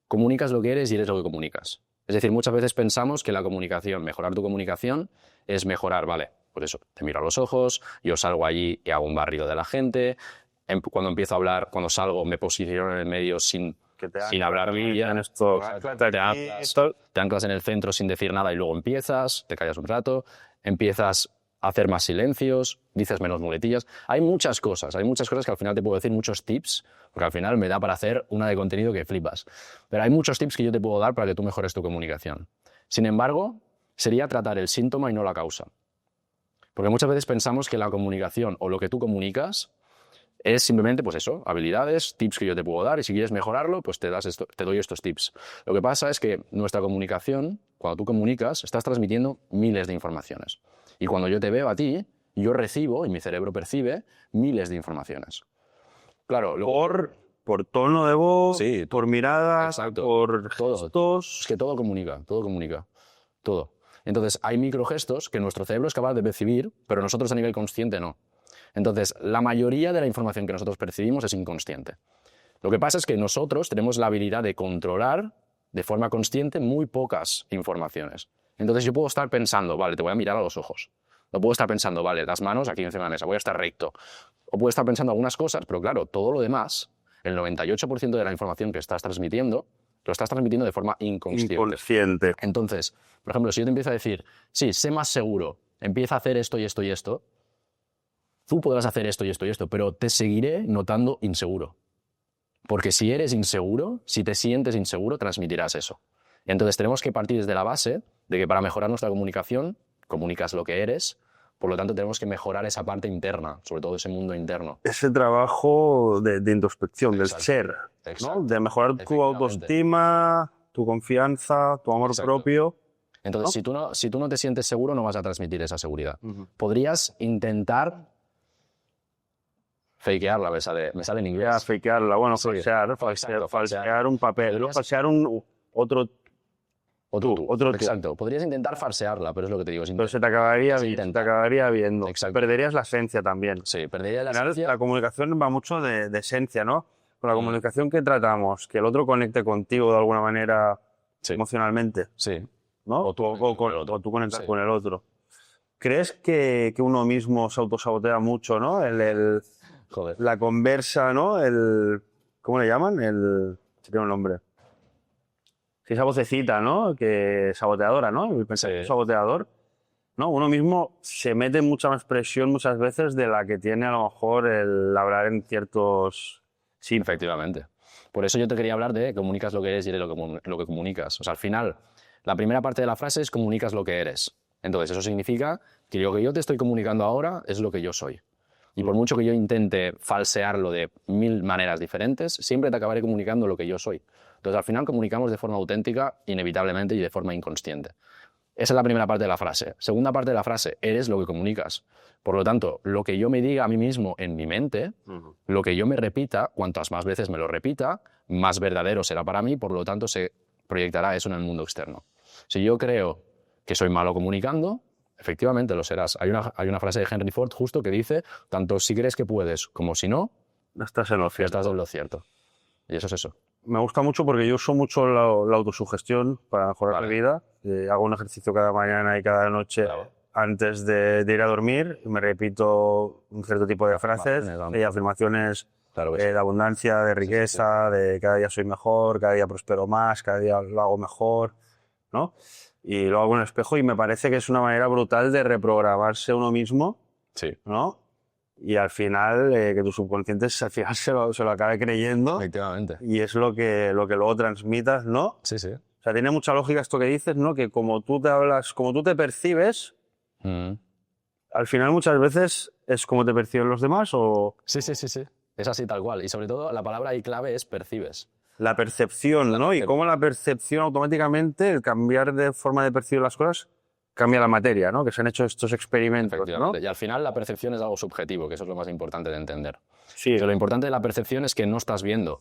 comunicas lo que eres y eres lo que comunicas. Es decir, muchas veces pensamos que la comunicación, mejorar tu comunicación, es mejorar, vale, pues eso, te miro a los ojos, yo salgo allí y hago un barrido de la gente, cuando empiezo a hablar, cuando salgo me posiciono en el medio sin hablar bien, te anclas en el centro sin decir nada y luego empiezas, te callas un rato, empiezas a hacer más silencios, dices menos muletillas. Hay muchas cosas que al final te puedo decir, muchos tips, porque al final me da para hacer una de contenido que flipas. Pero hay muchos tips que yo te puedo dar para que tú mejores tu comunicación. Sin embargo, sería tratar el síntoma y no la causa. Porque muchas veces pensamos que la comunicación o lo que tú comunicas es simplemente, pues eso, habilidades, tips que yo te puedo dar, y si quieres mejorarlo, pues te doy estos tips. Lo que pasa es que nuestra comunicación, cuando tú comunicas, estás transmitiendo miles de informaciones. Y cuando yo te veo a ti, yo recibo, y mi cerebro percibe, miles de informaciones. Claro, por tono de voz, sí, por miradas, por gestos... Es que todo comunica, todo. Entonces, hay microgestos que nuestro cerebro es capaz de percibir, pero nosotros a nivel consciente no. Entonces, la mayoría de la información que nosotros percibimos es inconsciente. Lo que pasa es que nosotros tenemos la habilidad de controlar de forma consciente muy pocas informaciones. Entonces yo puedo estar pensando, vale, te voy a mirar a los ojos. O puedo estar pensando, vale, las manos aquí encima de la mesa, voy a estar recto. O puedo estar pensando algunas cosas, pero claro, todo lo demás, el 98% de la información que estás transmitiendo, lo estás transmitiendo de forma inconsciente. Entonces, por ejemplo, si yo te empiezo a decir, sí, sé más seguro, empieza a hacer esto y esto y esto, tú podrás hacer esto y esto y esto, pero te seguiré notando inseguro. Porque si eres inseguro, si te sientes inseguro, transmitirás eso. Entonces tenemos que partir desde la base de que para mejorar nuestra comunicación, comunicas lo que eres, por lo tanto tenemos que mejorar esa parte interna, sobre todo ese mundo interno. Ese trabajo de introspección, del ser, ¿no? De mejorar tu autoestima, tu confianza, tu amor propio. Entonces, si tú no te sientes seguro, no vas a transmitir esa seguridad. Podrías intentar fakearla, me sale en inglés. Ya, fakearla, bueno, falsear un papel, ¿no? Falsear otro tú. Exacto, podrías intentar farsearla, pero es lo que te digo. Pero se te acabaría viendo. Exacto. Perderías la esencia también. Sí, perderías la esencia. La comunicación va mucho de esencia, ¿no? Con la comunicación que tratamos, que el otro conecte contigo de alguna manera emocionalmente. Sí. ¿No? O tú conectas con el otro. ¿Crees que uno mismo se autosabotea mucho, ¿no? La conversa, ¿no? ¿Cómo le llaman? Si tiene un nombre. Sí, esa vocecita, ¿no? Que saboteadora, ¿no? El pensamiento saboteador, ¿no? Uno mismo se mete mucha más presión muchas veces de la que tiene a lo mejor el hablar en ciertos... Sí, efectivamente. Por eso yo te quería hablar de comunicas lo que eres y eres lo que comunicas. O sea, al final, la primera parte de la frase es comunicas lo que eres. Entonces, eso significa que lo que yo te estoy comunicando ahora es lo que yo soy. Y por mucho que yo intente falsearlo de 1000 maneras diferentes, siempre te acabaré comunicando lo que yo soy. Entonces, al final comunicamos de forma auténtica, inevitablemente y de forma inconsciente. Esa es la primera parte de la frase. Segunda parte de la frase, eres lo que comunicas. Por lo tanto, lo que yo me diga a mí mismo en mi mente, lo que yo me repita, cuantas más veces me lo repita, más verdadero será para mí, por lo tanto se proyectará eso en el mundo externo. Si yo creo que soy malo comunicando, efectivamente lo serás. Hay una frase de Henry Ford justo que dice, tanto si crees que puedes como si no, estás en lo cierto. Estás en lo cierto. Y eso es eso. Me gusta mucho porque yo uso mucho la autosugestión para mejorar mi vida. Hago un ejercicio cada mañana y cada noche antes de ir a dormir. Me repito un cierto tipo de frases y afirmaciones de abundancia, de riqueza, de cada día soy mejor, cada día prospero más, cada día lo hago mejor, ¿no? Y lo hago en el espejo y me parece que es una manera brutal de reprogramarse uno mismo, ¿no? Y al final, que tu subconsciente al final se lo acabe creyendo. Efectivamente. Y es lo que luego transmitas, ¿no? Sí, sí. O sea, tiene mucha lógica esto que dices, ¿no? Que como tú te hablas, como tú te percibes, al final muchas veces es como te perciben los demás o... Sí. Es así tal cual. Y sobre todo la palabra ahí clave es percibes. La percepción, ¿no? Y cómo la percepción automáticamente, el cambiar de forma de percibir las cosas, cambia la materia, ¿no? Que se han hecho estos experimentos, ¿no? Y al final la percepción es algo subjetivo, que eso es lo más importante de entender. Sí. Pero lo importante de la percepción es que no estás viendo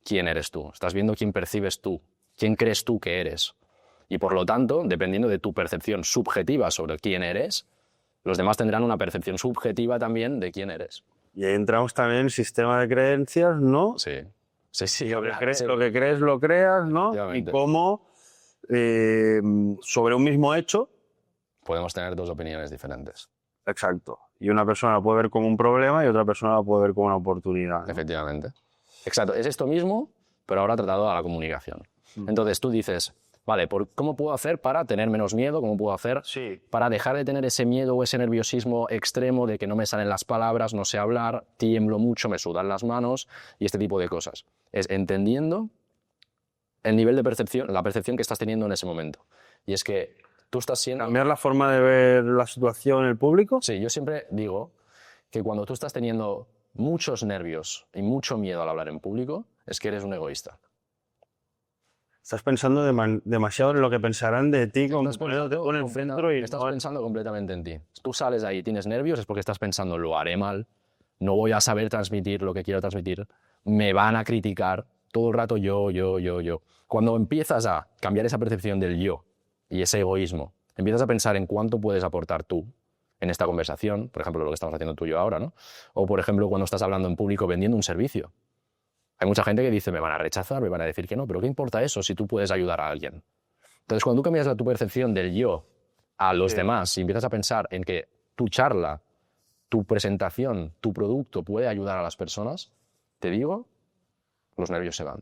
quién eres tú, estás viendo quién percibes tú, quién crees tú que eres. Y por lo tanto, dependiendo de tu percepción subjetiva sobre quién eres, los demás tendrán una percepción subjetiva también de quién eres. Y ahí entramos también en el sistema de creencias, ¿no? Sí. Lo que crees, lo creas, ¿no? Y cómo sobre un mismo hecho podemos tener dos opiniones diferentes. Exacto. Y una persona lo puede ver como un problema y otra persona lo puede ver como una oportunidad, ¿no? Efectivamente. Exacto. Es esto mismo, pero ahora tratado a la comunicación. Entonces tú dices, vale, ¿cómo puedo hacer para tener menos miedo? ¿Cómo puedo hacer para dejar de tener ese miedo o ese nerviosismo extremo de que no me salen las palabras, no sé hablar, tiemblo mucho, me sudan las manos y este tipo de cosas? Es entendiendo el nivel de percepción, la percepción que estás teniendo en ese momento. Y es que tú estás siendo... ¿Cambiar la forma de ver la situación en el público? Sí, yo siempre digo que cuando tú estás teniendo muchos nervios y mucho miedo al hablar en público, es que eres un egoísta. Estás pensando demasiado en lo que pensarán de ti con el centro y estás pensando completamente en ti. Tú sales ahí y tienes nervios, es porque estás pensando, lo haré mal, no voy a saber transmitir lo que quiero transmitir, me van a criticar, todo el rato yo. Cuando empiezas a cambiar esa percepción del yo y ese egoísmo, empiezas a pensar en cuánto puedes aportar tú en esta conversación, por ejemplo, lo que estamos haciendo tú y yo ahora, ¿no? O, por ejemplo, cuando estás hablando en público vendiendo un servicio. Hay mucha gente que dice, me van a rechazar, me van a decir que no, pero ¿qué importa eso si tú puedes ayudar a alguien? Entonces, cuando tú cambias tu percepción del yo a los demás y empiezas a pensar en que tu charla, tu presentación, tu producto puede ayudar a las personas, te digo, los nervios se van.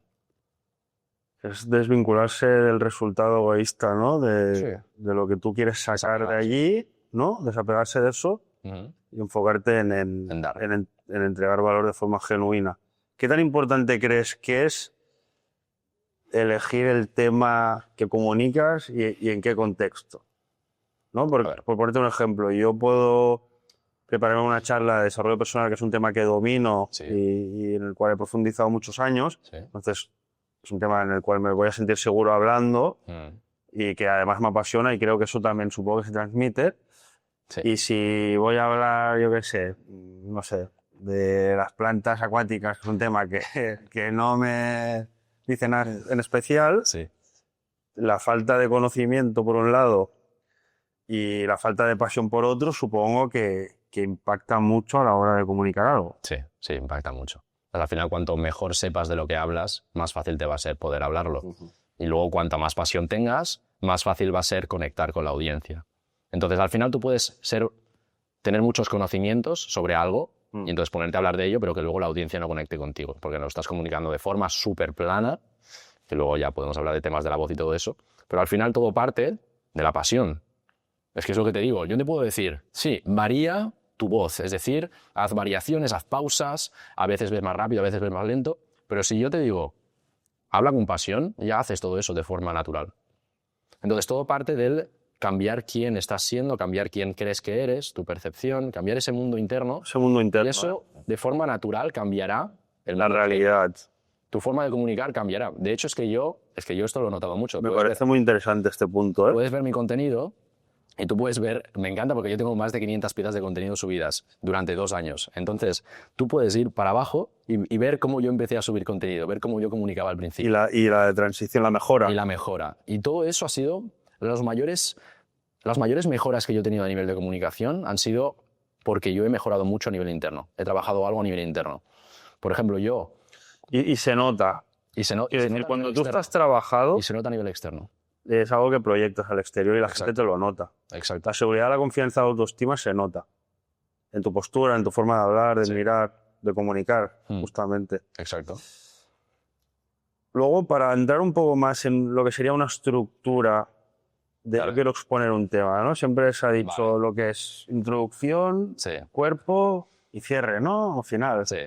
Es desvincularse del resultado egoísta, ¿no? De lo que tú quieres sacar de allí, ¿no? Desapegarse de eso y enfocarte en entregar valor de forma genuina. ¿Qué tan importante crees que es elegir el tema que comunicas y en qué contexto? ¿No? Por ponerte un ejemplo, yo puedo prepararme una charla de desarrollo personal, que es un tema que domino y en el cual he profundizado muchos años. Entonces, es un tema en el cual me voy a sentir seguro hablando y que además me apasiona y creo que eso también supongo que se transmite. Y si voy a hablar, yo qué sé, no sé, de las plantas acuáticas, que es un tema que no me dice nada en especial, la falta de conocimiento por un lado y la falta de pasión por otro, supongo que impacta mucho a la hora de comunicar algo. Sí, impacta mucho. Al final, cuanto mejor sepas de lo que hablas, más fácil te va a ser poder hablarlo. Y luego, cuanta más pasión tengas, más fácil va a ser conectar con la audiencia. Entonces, al final tú puedes tener muchos conocimientos sobre algo y entonces ponerte a hablar de ello, pero que luego la audiencia no conecte contigo, porque lo estás comunicando de forma súper plana, que luego ya podemos hablar de temas de la voz y todo eso, pero al final todo parte de la pasión. Es que es lo que te digo, yo te puedo decir, sí, varía tu voz, es decir, haz variaciones, haz pausas, a veces ves más rápido, a veces ves más lento, pero si yo te digo, habla con pasión, ya haces todo eso de forma natural. Entonces todo parte del cambiar quién estás siendo, cambiar quién crees que eres, tu percepción, cambiar ese mundo interno. Ese mundo interno. Y eso, de forma natural, cambiará la realidad. Tu forma de comunicar cambiará. De hecho, es que yo esto lo he notado mucho. Me parece muy interesante este punto, ¿eh? Puedes ver mi contenido y tú puedes ver... Me encanta porque yo tengo más de 500 piezas de contenido subidas durante 2 años. Entonces, tú puedes ir para abajo y ver cómo yo empecé a subir contenido, ver cómo yo comunicaba al principio. Y la de transición, la mejora. Y la mejora. Y todo eso ha sido... Las mayores mejoras que yo he tenido a nivel de comunicación han sido porque yo he mejorado mucho a nivel interno. He trabajado algo a nivel interno. Por ejemplo, yo... Y se nota. Y se nota cuando tú estás trabajado... Y se nota a nivel externo. Es algo que proyectas al exterior y la gente te lo nota. Exacto. La seguridad, la confianza, la autoestima se nota. En tu postura, en tu forma de hablar, de mirar, de comunicar, justamente. Exacto. Luego, para entrar un poco más en lo que sería una estructura, yo quiero exponer un tema, ¿no? Siempre se ha dicho lo que es introducción, cuerpo y cierre, ¿no? Al final. Sí.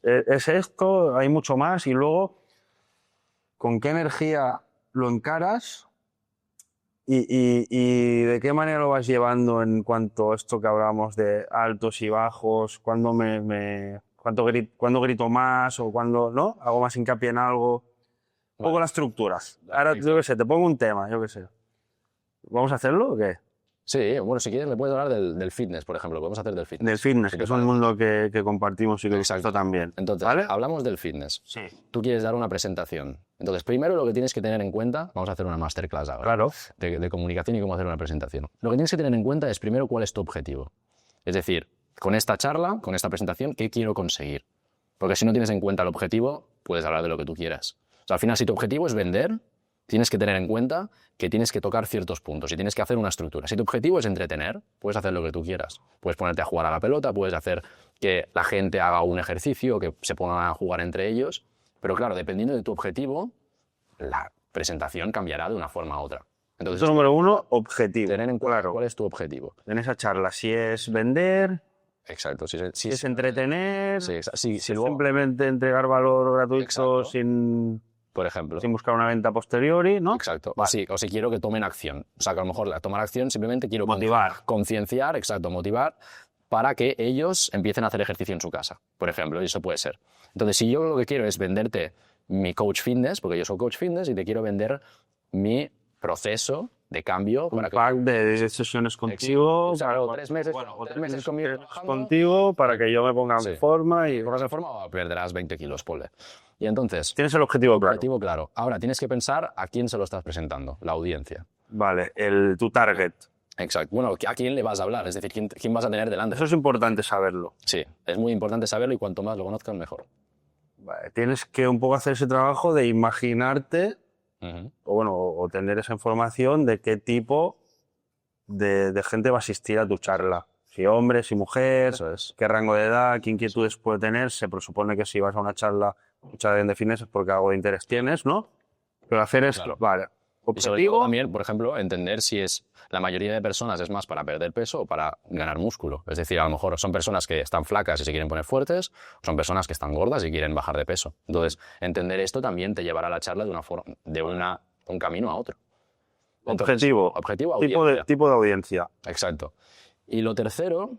Es esto, hay mucho más, y luego, ¿con qué energía lo encaras y de qué manera lo vas llevando en cuanto a esto que hablamos de altos y bajos, cuándo grito más o cuándo, ¿no? Hago más hincapié en algo, un poco las estructuras. Ahora, yo qué sé, te pongo un tema, yo qué sé. ¿Vamos a hacerlo o qué? Sí, bueno, si quieres me puedes hablar del fitness, por ejemplo. Podemos hacer del fitness. Del fitness, que es un mundo que compartimos y que gusta también. Entonces, ¿vale? Hablamos del fitness. Sí. Tú quieres dar una presentación. Entonces, primero lo que tienes que tener en cuenta, vamos a hacer una masterclass ahora, claro, de comunicación y cómo hacer una presentación. Lo que tienes que tener en cuenta es primero cuál es tu objetivo. Es decir, con esta charla, con esta presentación, ¿qué quiero conseguir? Porque si no tienes en cuenta el objetivo, puedes hablar de lo que tú quieras. O sea, al final, si tu objetivo es vender, tienes que tener en cuenta que tienes que tocar ciertos puntos y tienes que hacer una estructura. Si tu objetivo es entretener, puedes hacer lo que tú quieras. Puedes ponerte a jugar a la pelota, puedes hacer que la gente haga un ejercicio, que se pongan a jugar entre ellos. Pero claro, dependiendo de tu objetivo, la presentación cambiará de una forma a otra. Entonces, esto número 1, objetivo. Tener en cuenta cuál es tu objetivo. En esa charla, si es vender... Exacto. Si es entretener, si luego, simplemente entregar valor gratuito sin... Por ejemplo. Sin buscar una venta posteriori, ¿no? Exacto. Vale. O si quiero que tomen acción. O sea, que a lo mejor tomar acción simplemente quiero motivar. Concienciar, exacto, motivar, para que ellos empiecen a hacer ejercicio en su casa, por ejemplo, y eso puede ser. Entonces, si yo lo que quiero es venderte mi coach fitness, porque yo soy coach fitness, y te quiero vender mi proceso de cambio. Un pack de sesiones contigo. Claro, 3 meses, 3 meses contigo para que yo me ponga en forma. Y pongas en forma o perderás 20 kilos, ponle. Y entonces... Tienes el objetivo claro. Objetivo claro. Ahora, tienes que pensar a quién se lo estás presentando, la audiencia. Vale, tu target. Exacto. Bueno, ¿a quién le vas a hablar? Es decir, ¿quién vas a tener delante? Eso es importante saberlo. Sí, es muy importante saberlo y cuanto más lo conozcas, mejor. Vale, tienes que un poco hacer ese trabajo de imaginarte o tener esa información de qué tipo de gente va a asistir a tu charla. Si hombre, si mujer, qué rango de edad, qué inquietudes puede tener. Se presupone que si vas a una charla de fitness es porque algo de interés tienes, ¿no? Pero hacer es... Claro. Vale. Y sobre todo también, por ejemplo, entender si la mayoría de personas es más para perder peso o para ganar músculo. Es decir, a lo mejor son personas que están flacas y se quieren poner fuertes, o son personas que están gordas y quieren bajar de peso. Entonces, entender esto también te llevará a la charla de un camino a otro. Entonces, objetivo, audiencia. Tipo de audiencia. Exacto. Y lo tercero,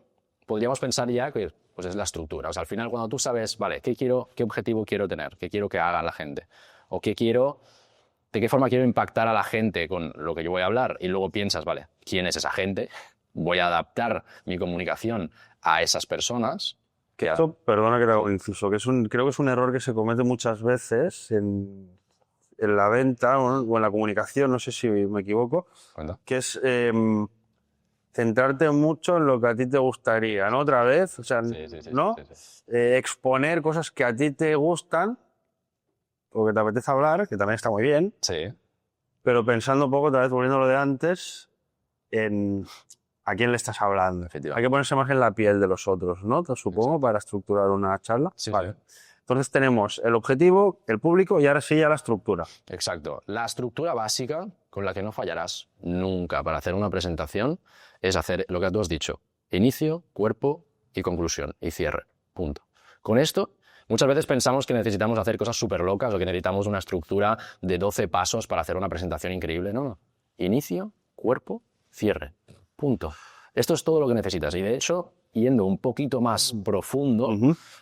podríamos pensar ya que pues es la estructura. O sea, al final, cuando tú sabes, vale, qué objetivo quiero tener, qué quiero que haga la gente, o de qué forma quiero impactar a la gente con lo que yo voy a hablar, y luego piensas, vale, ¿quién es esa gente? Voy a adaptar mi comunicación a esas personas. Esto, perdona que te haga un inciso, creo que es un error que se comete muchas veces en la venta o en la comunicación, no sé si me equivoco, que es centrarte mucho en lo que a ti te gustaría, ¿no? Otra vez, o sea, ¿no? Sí. Exponer cosas que a ti te gustan o que te apetece hablar, que también está muy bien, pero pensando un poco, otra vez volviendo a lo de antes, en a quién le estás hablando. Hay que ponerse más en la piel de los otros, ¿no? Te supongo, para estructurar una charla. Vale. Entonces tenemos el objetivo, el público y ahora sí ya la estructura. Exacto. La estructura básica con la que no fallarás nunca para hacer una presentación es hacer lo que tú has dicho. Inicio, cuerpo y conclusión y cierre. Punto. Con esto, muchas veces pensamos que necesitamos hacer cosas súper locas o que necesitamos una estructura de 12 pasos para hacer una presentación increíble. No. Inicio, cuerpo, cierre. Punto. Esto es todo lo que necesitas. Y de hecho, yendo un poquito más profundo,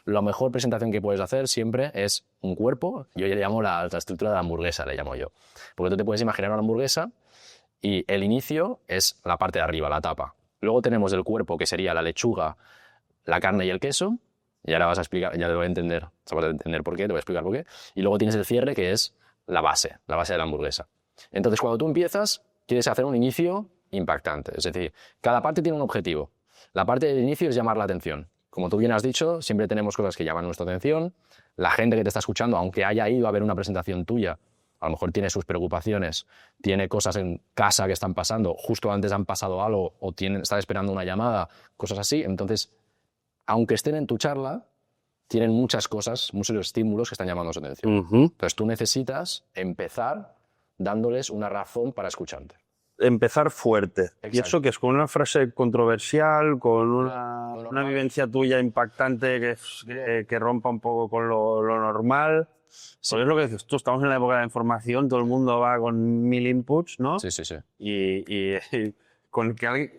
la mejor presentación que puedes hacer siempre es un cuerpo. Yo le llamo la estructura de la hamburguesa, le llamo yo. Porque tú te puedes imaginar una hamburguesa y el inicio es la parte de arriba, la tapa. Luego tenemos el cuerpo, que sería la lechuga, la carne y el queso. Y ahora vas a explicar, ya te voy a entender, vas a entender por qué, te voy a explicar por qué. Y luego tienes el cierre, que es la base de la hamburguesa. Entonces, cuando tú empiezas, quieres hacer un inicio impactante. Es decir, cada parte tiene un objetivo. La parte del inicio es llamar la atención. Como tú bien has dicho, siempre tenemos cosas que llaman nuestra atención. La gente que te está escuchando, aunque haya ido a ver una presentación tuya, a lo mejor tiene sus preocupaciones, tiene cosas en casa que están pasando, justo antes han pasado algo o están esperando una llamada, cosas así. Entonces, aunque estén en tu charla, tienen muchas cosas, muchos estímulos que están llamando su atención. Entonces tú necesitas empezar dándoles una razón para escucharte. Empezar fuerte. Exacto. Y eso que es con una frase controversial, con una vivencia tuya impactante que rompa un poco con lo normal. Sí. Porque es lo que dices tú, estamos en la época de la información, todo el mundo va con 1000 inputs, ¿no? Sí, sí, sí. Y con que alguien...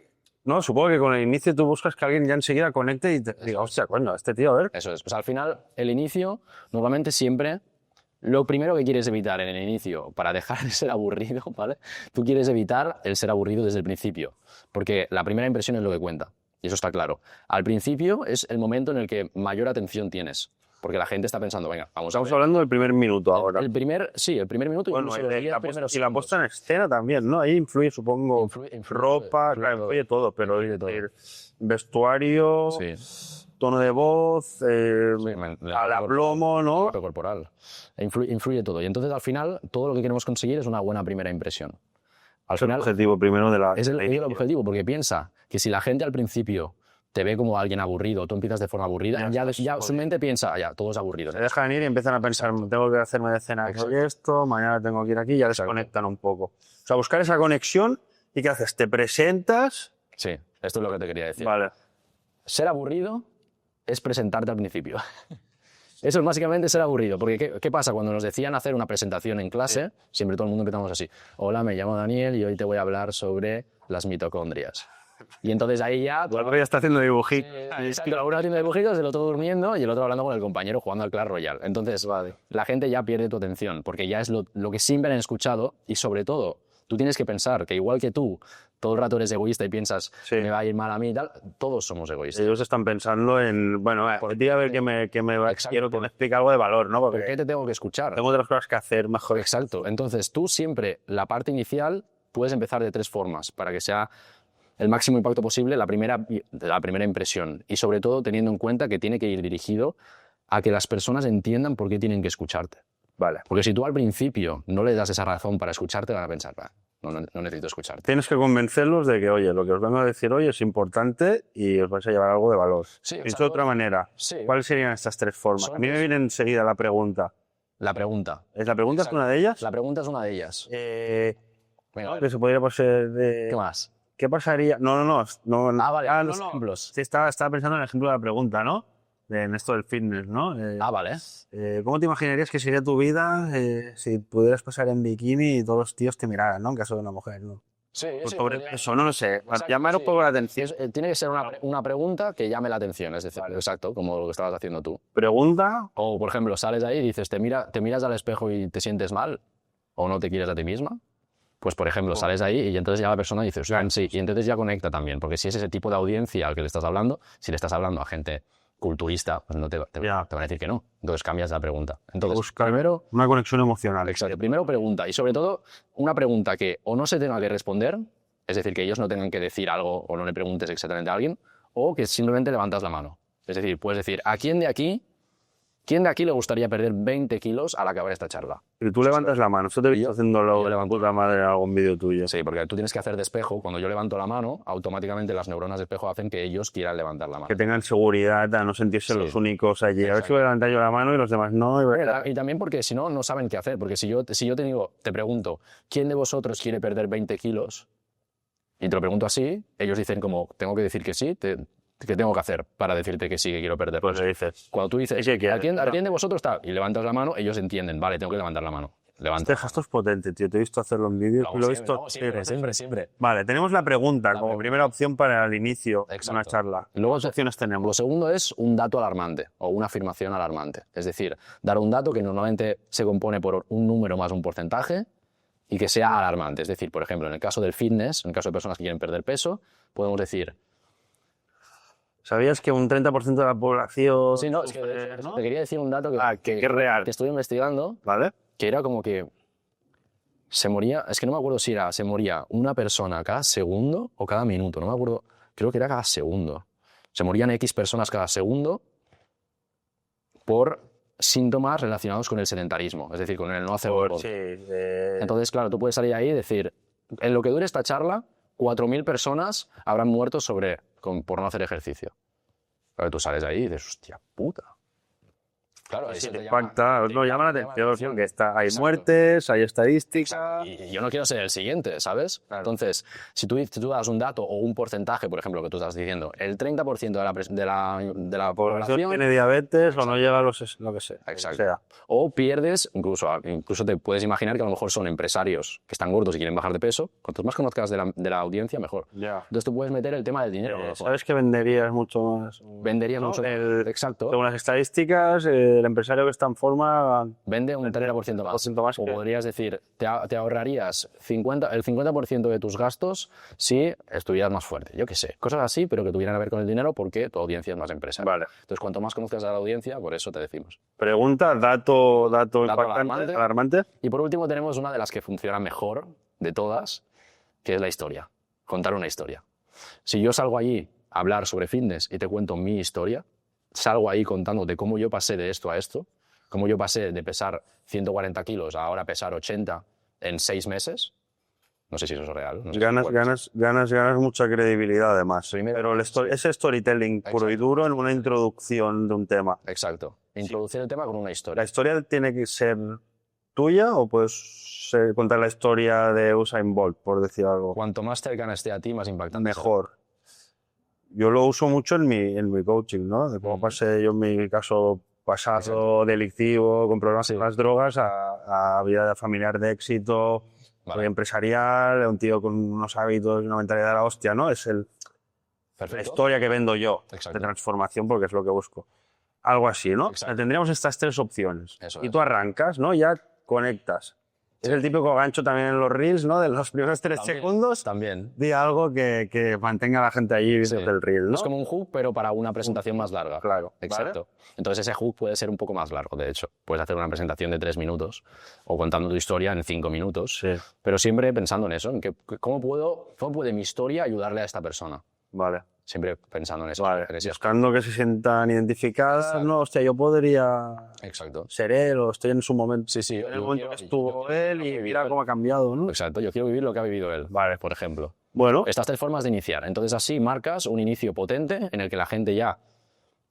No, supongo que con el inicio tú buscas que alguien ya enseguida conecte y te diga, hostia, coño, este tío, a ver. Eso es. Pues al final, el inicio, normalmente siempre, lo primero que quieres evitar en el inicio, para dejar de ser aburrido, ¿vale? Tú quieres evitar el ser aburrido desde el principio, porque la primera impresión es lo que cuenta, y eso está claro. Al principio es el momento en el que mayor atención tienes, porque la gente está pensando, venga, Estamos hablando del primer minuto ahora. El primer minuto, bueno, incluso y la puesta en escena también, ¿no? Ahí influye, supongo, influye ropa, influye todo, pero el vestuario, tono de voz, aplomo, ¿no? Corporal. Influye todo. Y entonces, al final, todo lo que queremos conseguir es una buena primera impresión. Es el objetivo primero de la... Es el objetivo, porque piensa que si la gente al principio te ve como alguien aburrido, tú empiezas de forma aburrida, ya su mente piensa, ya, todo es aburrido. Se dejan ir y empiezan a pensar, tengo que hacerme de cena esto, mañana tengo que ir aquí, y ya desconectan un poco. O sea, buscar esa conexión, ¿y qué haces? ¿Te presentas? Sí, esto es lo que te quería decir. Vale. Ser aburrido es presentarte al principio. Eso es básicamente ser aburrido, porque ¿qué pasa? Cuando nos decían hacer una presentación en clase, siempre todo el mundo empezamos así, hola, me llamo Daniel y hoy te voy a hablar sobre las mitocondrias. Y entonces ahí ya... Tu ya está haciendo dibujitos. Exacto, uno haciendo dibujitos, el otro durmiendo y el otro hablando con el compañero jugando al Clash Royale. Entonces, la gente ya pierde tu atención, porque ya es lo que siempre han escuchado y sobre todo, tú tienes que pensar que igual que tú, todo el rato eres egoísta y piensas, me va a ir mal a mí y tal, todos somos egoístas. Ellos están pensando en, bueno, por ti a ver quiero que me explique algo de valor, ¿no? Porque ¿por qué te tengo que escuchar? Tengo otras cosas que hacer mejor. Exacto. Entonces, tú siempre, la parte inicial, puedes empezar de 3 formas para que sea el máximo impacto posible la primera impresión. Y sobre todo teniendo en cuenta que tiene que ir dirigido a que las personas entiendan por qué tienen que escucharte. Vale. Porque si tú al principio no le das esa razón para escucharte, van a pensar, no necesito escucharte. Tienes que convencerlos de que, oye, lo que os vengo a decir hoy es importante y os vais a llevar algo de valor. Sí, dicho de otra manera, ¿cuáles serían estas 3 formas? A mí me viene enseguida la pregunta. La pregunta. ¿La pregunta es una de ellas? La pregunta es una de ellas. Venga, que se podría pasar de... ¿Qué más? ¿Qué pasaría? No. Vale, los ejemplos. Sí, estaba pensando en el ejemplo de la pregunta, ¿no? En esto del fitness, ¿no? Vale. ¿Cómo te imaginarías que sería tu vida si pudieras pasar en bikini y todos los tíos te miraran, ¿no? En caso de una mujer, ¿no? Sí, sobre eso, no lo sé. Llamar un poco la atención. Tiene que ser una pregunta que llame la atención, es decir, exacto, como lo que estabas haciendo tú. ¿Pregunta? O, por ejemplo, sales ahí y dices, te miras al espejo y te sientes mal, o no te quieres a ti misma. Pues, por ejemplo, sales ahí y entonces ya la persona dice, sí, y entonces ya conecta también, porque si es ese tipo de audiencia al que le estás hablando, si le estás hablando a gente culturista, pues no te van a decir que no. Entonces cambias la pregunta. Entonces, buscar primero una conexión emocional. Exacto. Primero pregunta, y sobre todo una pregunta que o no se tenga que responder, es decir, que ellos no tengan que decir algo o no le preguntes exactamente a alguien, o que simplemente levantas la mano. Es decir, puedes decir, ¿a quién de aquí le gustaría perder 20 kilos al acabar esta charla? Y tú levantas la mano. Esto te he visto haciéndolo de puta madre en algún vídeo tuyo. Sí, porque tú tienes que hacer de espejo. Cuando yo levanto la mano, automáticamente las neuronas de espejo hacen que ellos quieran levantar la mano. Que tengan seguridad, a no sentirse los únicos allí. Exacto. A ver si voy a levantar yo la mano y los demás no. Y también porque si no, no saben qué hacer. Porque si yo te pregunto, ¿quién de vosotros quiere perder 20 kilos? Y te lo pregunto así, ellos dicen como, tengo que decir que sí, ¿qué tengo que hacer para decirte que sí, que quiero perder? Pues le dices. Cuando tú dices, ¿a quién de vosotros está? Y levantas la mano, ellos entienden, vale, tengo que levantar la mano. levanta. Este gesto es potente, tío. Te he visto hacerlo en vídeos. Lo he visto. No, siempre. Vale, tenemos la pregunta como primera opción para el inicio de una charla. Luego, ¿qué opciones tenemos? Lo segundo es un dato alarmante o una afirmación alarmante. Es decir, dar un dato que normalmente se compone por un número más un porcentaje y que sea alarmante. Es decir, por ejemplo, en el caso del fitness, en el caso de personas que quieren perder peso, podemos decir... ¿Sabías que un 30% de la población... Sí, no, es que ¿no? Te quería decir un dato que es real. Que estuve investigando, ¿vale? Que era como que se moría, es que no me acuerdo si se moría una persona cada segundo o cada minuto, no me acuerdo, creo que era cada segundo. Se morían X personas cada segundo por síntomas relacionados con el sedentarismo, es decir, con el no hacer deporte. Sí, Entonces, claro, tú puedes salir ahí y decir, en lo que dure esta charla, 4.000 personas habrán muerto por no hacer ejercicio. Claro, tú sales ahí y dices, hostia puta. Claro, sí, te impacta, llama la atención, que hay Exacto. muertes, hay estadísticas... Y yo no quiero ser el siguiente, ¿sabes? Claro. Entonces, si tú das un dato o un porcentaje, por ejemplo, que tú estás diciendo, el 30% de la población tiene diabetes. Exacto. O no llega a lo que sea. Exacto. O pierdes, incluso te puedes imaginar que a lo mejor son empresarios que están gordos y quieren bajar de peso. Cuantos más conozcas de la audiencia, mejor. Ya. Entonces tú puedes meter el tema del dinero. ¿Sabes que venderías mucho más? Venderías mucho más. Exacto. Según las estadísticas, el empresario que está en forma vende un 30% más. O podrías decir, te ahorrarías el 50% de tus gastos si estuvieras más fuerte. Yo qué sé, cosas así, pero que tuvieran que ver con el dinero porque tu audiencia es más empresaria. Vale. Entonces, cuanto más conozcas a la audiencia, por eso te decimos. Pregunta, dato alarmante. Y por último tenemos una de las que funciona mejor de todas, que es la historia. Contar una historia. Si yo salgo allí a hablar sobre fitness y te cuento mi historia, salgo ahí contándote cómo yo pasé de esto a esto, cómo yo pasé de pesar 140 kilos a ahora pesar 80 en 6 meses. No sé si eso es real. No sé ganas mucha credibilidad, además. Pero ese storytelling puro y duro en una introducción de un tema. Exacto. Introducir el tema con una historia. ¿La historia tiene que ser tuya o puedes contar la historia de Usain Bolt, por decir algo? Cuanto más cercana esté a ti, más impactante. Mejor. Yo lo uso mucho en mi coaching, ¿no? De cómo pasé yo en mi caso pasado delictivo, con problemas con las drogas, a vida familiar de éxito, empresarial, un tío con unos hábitos y una mentalidad de la hostia, ¿no? Es la historia que vendo yo de transformación, porque es lo que busco. Algo así, ¿no? Tendríamos estas 3 opciones. Y tú arrancas, ¿no? Ya conectas. Es el típico gancho también en los reels, ¿no? De los primeros 3 segundos. También. Di algo que mantenga a la gente allí viendo el reel, ¿no? Es como un hook, pero para una presentación más larga. Claro. Exacto. ¿Vale? Entonces ese hook puede ser un poco más largo, de hecho. Puedes hacer una presentación de 3 minutos o contando tu historia en 5 minutos. Sí. Pero siempre pensando en eso, en cómo puede mi historia ayudarle a esta persona. Vale. Siempre pensando en eso. Vale. Buscando que se sientan identificadas. Exacto. No, hostia, yo podría ser él o estoy en su momento. Sí. En el momento que estuvo él y mira cómo ha cambiado, ¿no? Exacto. Yo quiero vivir lo que ha vivido él, por ejemplo. Bueno. Estas 3 formas de iniciar. Entonces así marcas un inicio potente en el que la gente ya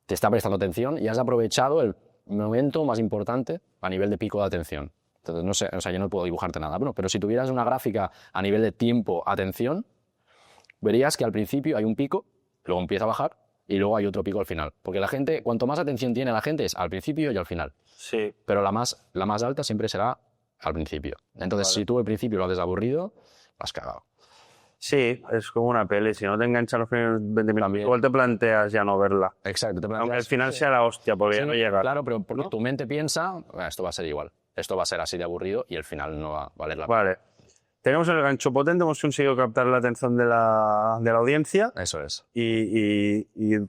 te está prestando atención y has aprovechado el momento más importante a nivel de pico de atención. Entonces, no sé, o sea, yo no puedo dibujarte nada, pero si tuvieras una gráfica a nivel de tiempo-atención, verías que al principio hay un pico, luego empieza a bajar y luego hay otro pico al final. Porque la gente, cuanto más atención tiene la gente es al principio y al final. Sí. Pero la más alta siempre será al principio. Entonces, si tú al principio lo haces aburrido, lo has cagado. Sí, es como una peli. Si no te enganchan los primeros 20 minutos, igual te planteas ya no verla. Exacto. Aunque al final sea la hostia, porque ya no llega. Claro, pero porque tu mente piensa, esto va a ser igual. Esto va a ser así de aburrido y al final no va a valer la pena. Vale. Tenemos el gancho potente, hemos conseguido captar la atención de la audiencia. Eso es. ¿Y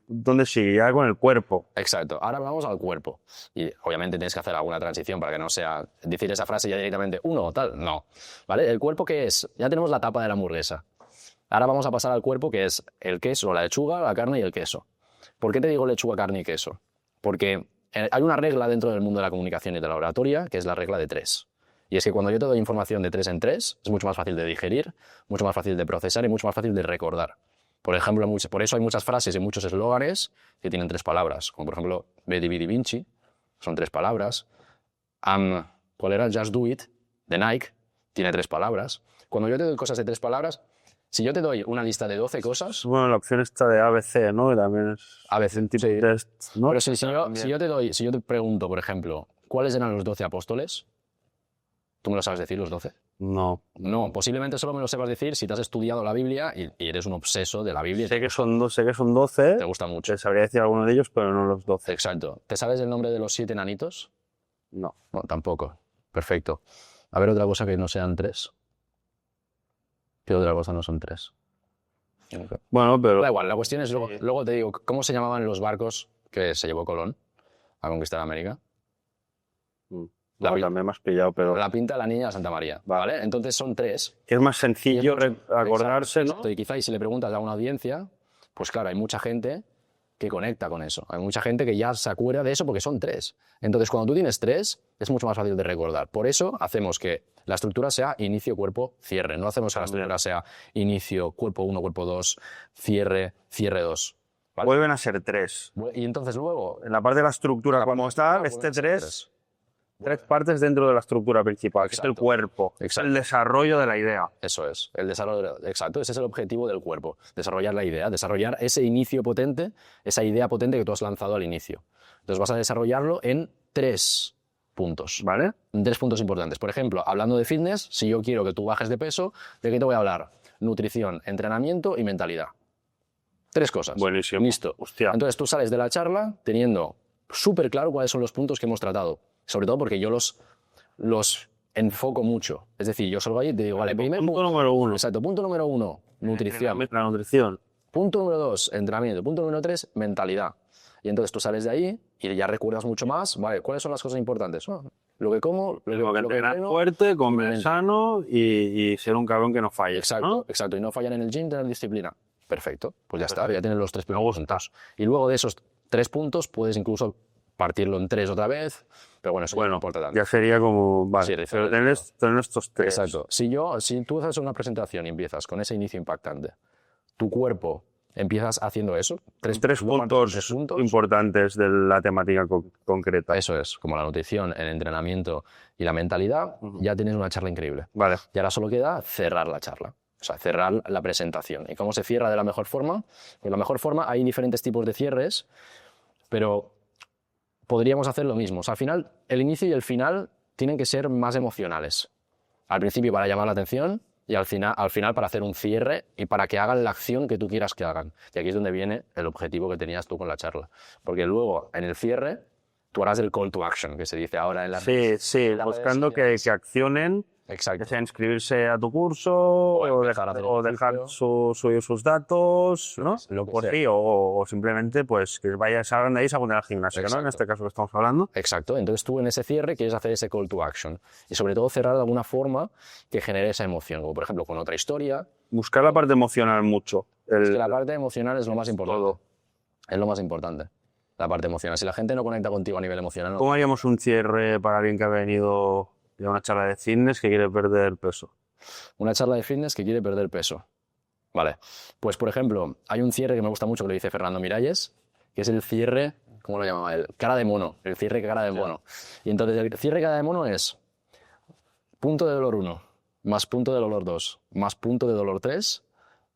dónde sigue? Ya con el cuerpo. Exacto. Ahora vamos al cuerpo. Y obviamente tienes que hacer alguna transición para que no sea decir esa frase ya directamente uno o tal. No. ¿Vale? ¿El cuerpo qué es? Ya tenemos la tapa de la hamburguesa. Ahora vamos a pasar al cuerpo, que es el queso, la lechuga, la carne y el queso. ¿Por qué te digo lechuga, carne y queso? Porque hay una regla dentro del mundo de la comunicación y de la oratoria, que es la regla de 3. Y es que cuando yo te doy información de 3 en 3, es mucho más fácil de digerir, mucho más fácil de procesar y mucho más fácil de recordar. Por ejemplo, por eso hay muchas frases y muchos eslóganes que tienen 3 palabras, como por ejemplo, Vedi Vidi Vinci, son 3 palabras. ¿Cuál era? Just Do It, de Nike, tiene 3 palabras. Cuando yo te doy cosas de 3 palabras, si yo te doy una lista de 12 cosas... Bueno, la opción está de ABC, ¿no? Que también es ABC, un tipo de test, ¿no? Pero si yo te pregunto, por ejemplo, ¿cuáles eran los 12 apóstoles? ¿Tú me lo sabes decir los 12? No. No, posiblemente solo me lo sepas decir si te has estudiado la Biblia y eres un obseso de la Biblia. Sé que son 12. Te gusta mucho. Te sabría decir alguno de ellos, pero no los 12. Exacto. ¿Te sabes el nombre de los 7 enanitos? No. No, tampoco. Perfecto. A ver, otra cosa que no sean 3. ¿Qué otra cosa no son 3? Bueno, pero... Da igual, la cuestión es, luego te digo, ¿cómo se llamaban los barcos que se llevó Colón a conquistar América? También me has pillado, pero... La Pinta, la Niña, la Santa María. ¿Vale? Entonces son 3. Es más sencillo acordarse, ¿no? Exacto. Y quizá si le preguntas a una audiencia, pues claro, hay mucha gente que conecta con eso. Hay mucha gente que ya se acuerda de eso porque son 3. Entonces, cuando tú tienes 3, es mucho más fácil de recordar. Por eso hacemos que la estructura sea inicio, cuerpo, cierre. No hacemos que la estructura sea inicio, cuerpo 1, cuerpo 2, cierre, cierre 2. ¿Vale? Vuelven a ser 3. Y entonces luego... En la parte de la estructura, como está, este 3... 3 partes dentro de la estructura principal, que es el cuerpo, el desarrollo de la idea. Eso es, el desarrollo, exacto, ese es el objetivo del cuerpo, desarrollar la idea, desarrollar ese inicio potente, esa idea potente que tú has lanzado al inicio. Entonces vas a desarrollarlo en 3 puntos, ¿vale? En 3 puntos importantes. Por ejemplo, hablando de fitness, si yo quiero que tú bajes de peso, ¿de qué te voy a hablar? Nutrición, entrenamiento y mentalidad. 3 cosas. Buenísimo. Listo. Hostia. Entonces tú sales de la charla teniendo súper claro cuáles son los puntos que hemos tratado. Sobre todo porque yo los enfoco mucho. Es decir, yo salgo ahí y te digo, vale, punto número 1. Exacto, punto número 1, nutrición. La nutrición. Punto número 2, entrenamiento. Punto número 3, mentalidad. Y entonces tú sales de ahí y ya recuerdas mucho más, vale, ¿cuáles son las cosas importantes? Lo que como, lo que entrenar fuerte, comer sano y ser un cabrón que no falle. Exacto, ¿no? exacto. Y no fallar en el gym, tener disciplina. Perfecto, pues ya está, ya tienes los 3 puntos. Y luego de esos 3 puntos puedes incluso partirlo en 3 otra vez, pero bueno, eso no importa tanto. Ya sería como, vale, Sí, pero tener estos 3. Exacto. Si tú haces una presentación y empiezas con ese inicio impactante, tu cuerpo empiezas haciendo eso, 3 puntos importantes de la temática concreta. Eso es, como la nutrición, el entrenamiento y la mentalidad, ya tienes una charla increíble. Vale. Y ahora solo queda cerrar la charla. O sea, cerrar la presentación. ¿Y cómo se cierra de la mejor forma? De la mejor forma hay diferentes tipos de cierres, pero podríamos hacer lo mismo. O sea, al final, el inicio y el final tienen que ser más emocionales. Al principio para llamar la atención y al final para hacer un cierre y para que hagan la acción que tú quieras que hagan. Y aquí es donde viene el objetivo que tenías tú con la charla. Porque luego, en el cierre, tú harás el call to action, que se dice ahora en la... Sí, buscando que accionen. Exacto. Ya sea inscribirse a tu curso o dejar sus datos, ¿no? Lo que pues sea. sí, o simplemente pues que salgan de ahí y se apunten al gimnasio, ¿no? En este caso que estamos hablando. Exacto. Entonces tú en ese cierre quieres hacer ese call to action y sobre todo cerrar de alguna forma que genere esa emoción, como por ejemplo con otra historia. Buscar la parte emocional mucho. Es que la parte emocional es lo más importante. Todo. Es lo más importante. La parte emocional. Si la gente no conecta contigo a nivel emocional... ¿Cómo haríamos un cierre para alguien que ha venido de una charla de fitness que quiere perder peso? Una charla de fitness que quiere perder peso. Vale. Pues, por ejemplo, hay un cierre que me gusta mucho que lo dice Fernando Miralles, que es el cierre, ¿cómo lo llamaba él? Cara de mono. El cierre cara de mono. Y entonces el cierre cara de mono es punto de dolor 1, más punto de dolor 2, más punto de dolor 3,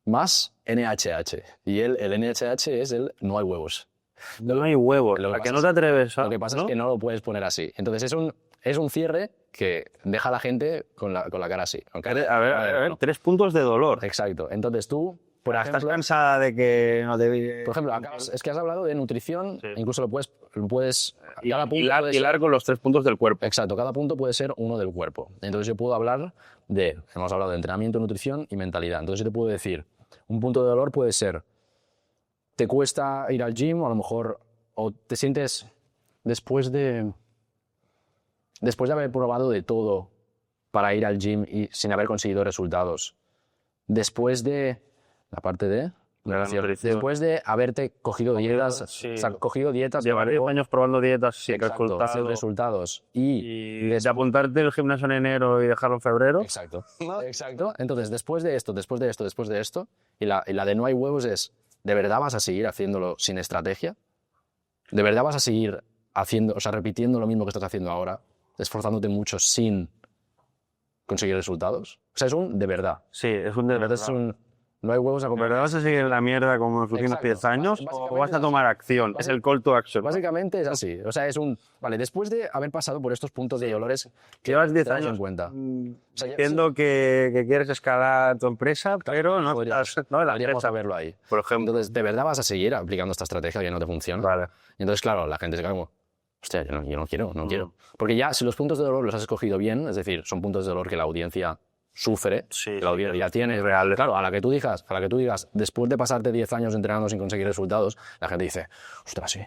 más NHH. Y el NHH es el no hay huevos. No hay huevos. ¿A que no te atreves a...? Lo que pasa es que no lo puedes poner así. Entonces es un cierre que deja a la gente con la cara así. A ver, 3 puntos de dolor. Exacto. Entonces tú, por ejemplo... ¿Estás cansada de que no te... Por ejemplo, es que has hablado de nutrición, sí. Incluso lo puedes hilar con los 3 puntos del cuerpo. Exacto, cada punto puede ser uno del cuerpo. Entonces yo puedo hablar hemos hablado de entrenamiento, nutrición y mentalidad. Entonces yo te puedo decir, un punto de dolor puede ser, te cuesta ir al gym, o a lo mejor, o te sientes después de haber probado de todo para ir al gym y sin haber conseguido resultados, después de después de haberte cogido dietas, sí. O sea, cogido dietas, llevar 10 años probando dietas sin resultados y de apuntarte al gimnasio en enero y dejarlo en febrero. Exacto. Entonces, después de esto, y la de no hay huevos es, ¿de verdad vas a seguir haciéndolo sin estrategia? ¿De verdad vas a seguir repitiendo lo mismo que estás haciendo ahora, esforzándote mucho sin conseguir resultados? O sea, es un de verdad. Sí, es un de verdad. Es un No hay huevos a comprar. ¿Pero vas a seguir en la mierda como los últimos 10 años o vas a tomar acción? Es el call to action. Básicamente es así. O sea, Vale, después de haber pasado por estos puntos de dolores, llevas 10 años años en cuenta. Diciendo que quieres escalar tu empresa, pero no podríamos saberlo ahí. Por ejemplo. Entonces, ¿de verdad vas a seguir aplicando esta estrategia que no te funciona? Vale. Y entonces, claro, la gente se queda como, hostia, yo no quiero. Porque ya, si los puntos de dolor los has escogido bien, es decir, son puntos de dolor que la audiencia sufre, que la audiencia tiene. Real. Claro, a la que tú digas, después de pasarte 10 años entrenando sin conseguir resultados, la gente dice, ostras, sí.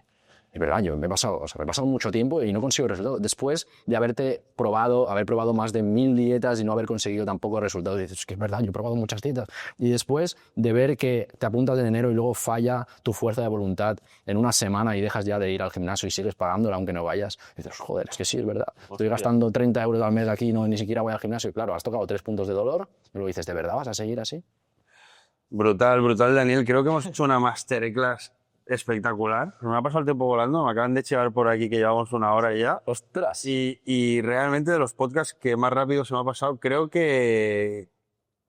Es verdad, yo me he pasado mucho tiempo y no consigo resultados. Después de haber probado más de 1000 dietas y no haber conseguido tampoco resultados, dices, es que es verdad, yo he probado muchas dietas. Y después de ver que te apuntas en enero y luego falla tu fuerza de voluntad en una semana y dejas ya de ir al gimnasio y sigues pagándola aunque no vayas, dices, joder, es que sí, es verdad. Estoy gastando 30 euros al mes aquí y ni siquiera voy al gimnasio. Y claro, has tocado 3 puntos de dolor y luego dices, ¿de verdad vas a seguir así? Brutal, Daniel. Creo que hemos hecho una masterclass espectacular. Me ha pasado el tiempo volando, me acaban de llevar por aquí que llevamos 1 hora ya. ¡Ostras! Y realmente de los podcasts que más rápido se me ha pasado, creo que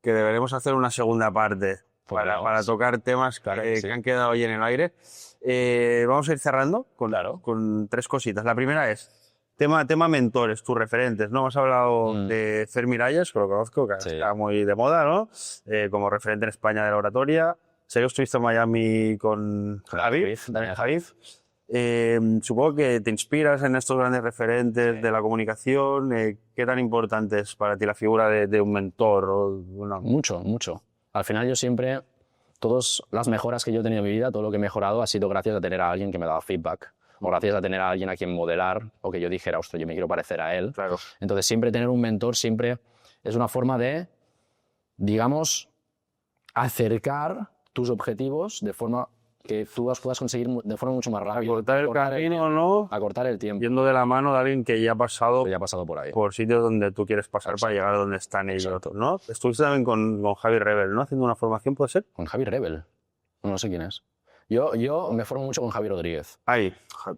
deberemos hacer una segunda parte para tocar temas que han quedado ahí en el aire. Vamos a ir cerrando con 3 cositas. La primera es tema mentores, tus referentes, ¿no? Hemos hablado de Fer Miralles, que lo conozco, que está muy de moda, ¿no? Como referente en España de la oratoria. Sé que estuviste en Miami con Daniel Javif. Supongo que te inspiras en estos grandes referentes de la comunicación. ¿Qué tan importante es para ti la figura de un mentor? Mucho. Al final yo siempre, todas las mejoras que yo he tenido en mi vida, todo lo que he mejorado ha sido gracias a tener a alguien que me daba feedback. O gracias a tener a alguien a quien modelar, o que yo dijera, ostras, yo me quiero parecer a él. Claro. Entonces siempre tener un mentor siempre es una forma de, digamos, acercar tus objetivos de forma que tú las puedas conseguir de forma mucho más rápida. Acortar el camino, ¿no? Acortar el tiempo. Yendo de la mano de alguien que ya ha pasado por ahí. Por sitios donde tú quieres pasar para llegar a donde están ellos, ¿no? Estuviste también con Javi Rebel, ¿no? Haciendo una formación, ¿puede ser? ¿Con Javi Rebel? No sé quién es. Yo me formo mucho con Javi Rodríguez. Ay,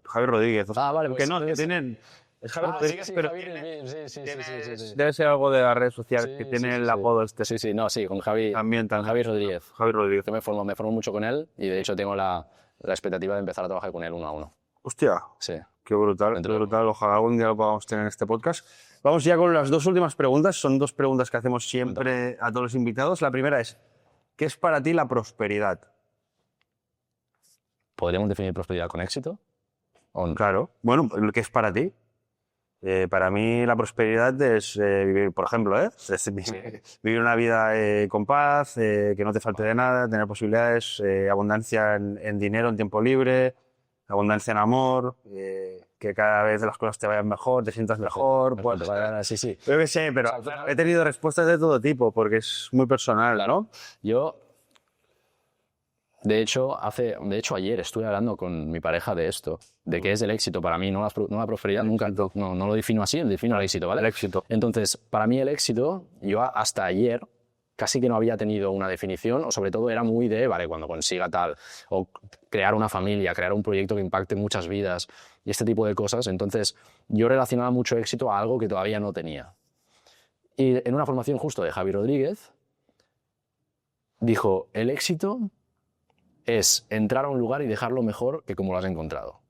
Javi Rodríguez. Vale, pues que no, que tienen... Es Javi Rodríguez, sí, pero sí, debe ser algo de las redes sociales que tiene el apodo este. Sí, con Javi. También. Javi Rodríguez. Javi Rodríguez. Yo me formo mucho con él y de hecho tengo la expectativa de empezar a trabajar con él 1 a 1. Hostia. Sí. Qué brutal. Ojalá algún día lo podamos tener en este podcast. Vamos ya con las 2 últimas preguntas. Son 2 preguntas que hacemos siempre a todos los invitados. La primera es, ¿qué es para ti la prosperidad? ¿Podríamos definir prosperidad con éxito? ¿O no? Claro. Bueno, ¿qué es para ti? Para mí la prosperidad es vivir, por ejemplo, vivir una vida con paz, que no te falte de nada, tener posibilidades, abundancia en dinero, en tiempo libre, abundancia en amor, que cada vez las cosas te vayan mejor, te sientas mejor. Pues, sí. Yo qué sé, pero he tenido respuestas de todo tipo porque es muy personal, ¿no? Yo, de hecho, ayer estuve hablando con mi pareja de esto, de qué es el éxito para mí, no la prosperidad, nunca, no lo defino así, defino el éxito, ¿vale? El éxito. Entonces, para mí el éxito, yo hasta ayer casi que no había tenido una definición, o sobre todo era muy de, vale, cuando consiga tal, o crear una familia, crear un proyecto que impacte muchas vidas, y este tipo de cosas. Entonces, yo relacionaba mucho éxito a algo que todavía no tenía. Y en una formación justo de Javi Rodríguez, dijo, el éxito es entrar a un lugar y dejarlo mejor que como lo has encontrado.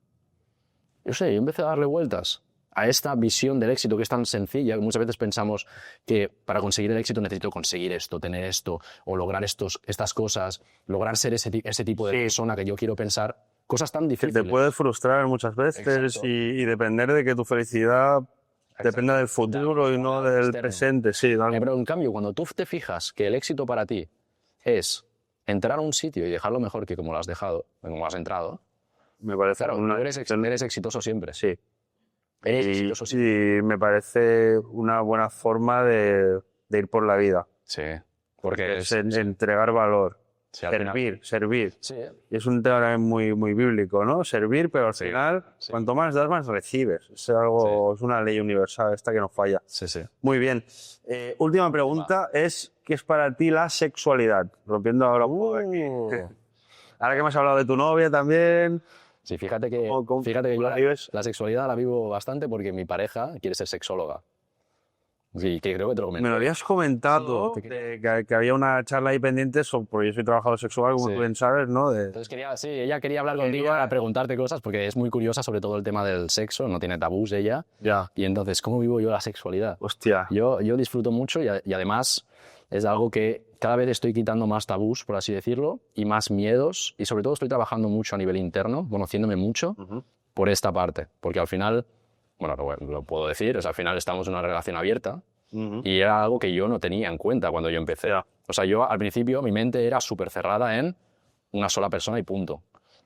Yo empecé a darle vueltas a esta visión del éxito que es tan sencilla, que muchas veces pensamos que para conseguir el éxito necesito conseguir esto, tener esto, o lograr estas cosas, lograr ser ese tipo de persona que yo quiero pensar, cosas tan difíciles. Que te puedes frustrar muchas veces y depender de que tu felicidad dependa del futuro y no del presente. Sí, pero en cambio, cuando tú te fijas que el éxito para ti es entrar a un sitio y dejarlo mejor que como lo has dejado, como has entrado, me parece eres exitoso siempre. Sí. Eres exitoso siempre. Y me parece una buena forma de ir por la vida. Sí. Porque es entregar valor. Servir. Sí. Y es un tema muy, muy bíblico, ¿no? Servir, pero al final, cuanto más das, más recibes. Es una ley universal esta que no falla. Sí. Muy bien. Última pregunta es, ¿qué es para ti la sexualidad? Rompiendo ahora un poco aquí. Ahora que hemos hablado de tu novia también. Sí, fíjate que yo la sexualidad la vivo bastante porque mi pareja quiere ser sexóloga. Sí, que creo que te lo comenté. Me lo habías comentado, que había una charla ahí pendiente, porque yo soy trabajador sexual, como tú bien sabes, ¿no? Entonces ella quería hablar contigo para preguntarte cosas, porque es muy curiosa sobre todo el tema del sexo, no tiene tabús ella. Ya. Y entonces, ¿cómo vivo yo la sexualidad? Hostia. Yo disfruto mucho y además es algo que cada vez estoy quitando más tabús, por así decirlo, y más miedos, y sobre todo estoy trabajando mucho a nivel interno, conociéndome mucho por esta parte, porque al final, bueno, lo puedo decir, al final estamos en una relación abierta, y era algo que yo no tenía en cuenta cuando yo empecé. O sea, yo al principio mi mente era súper cerrada en una sola persona y punto.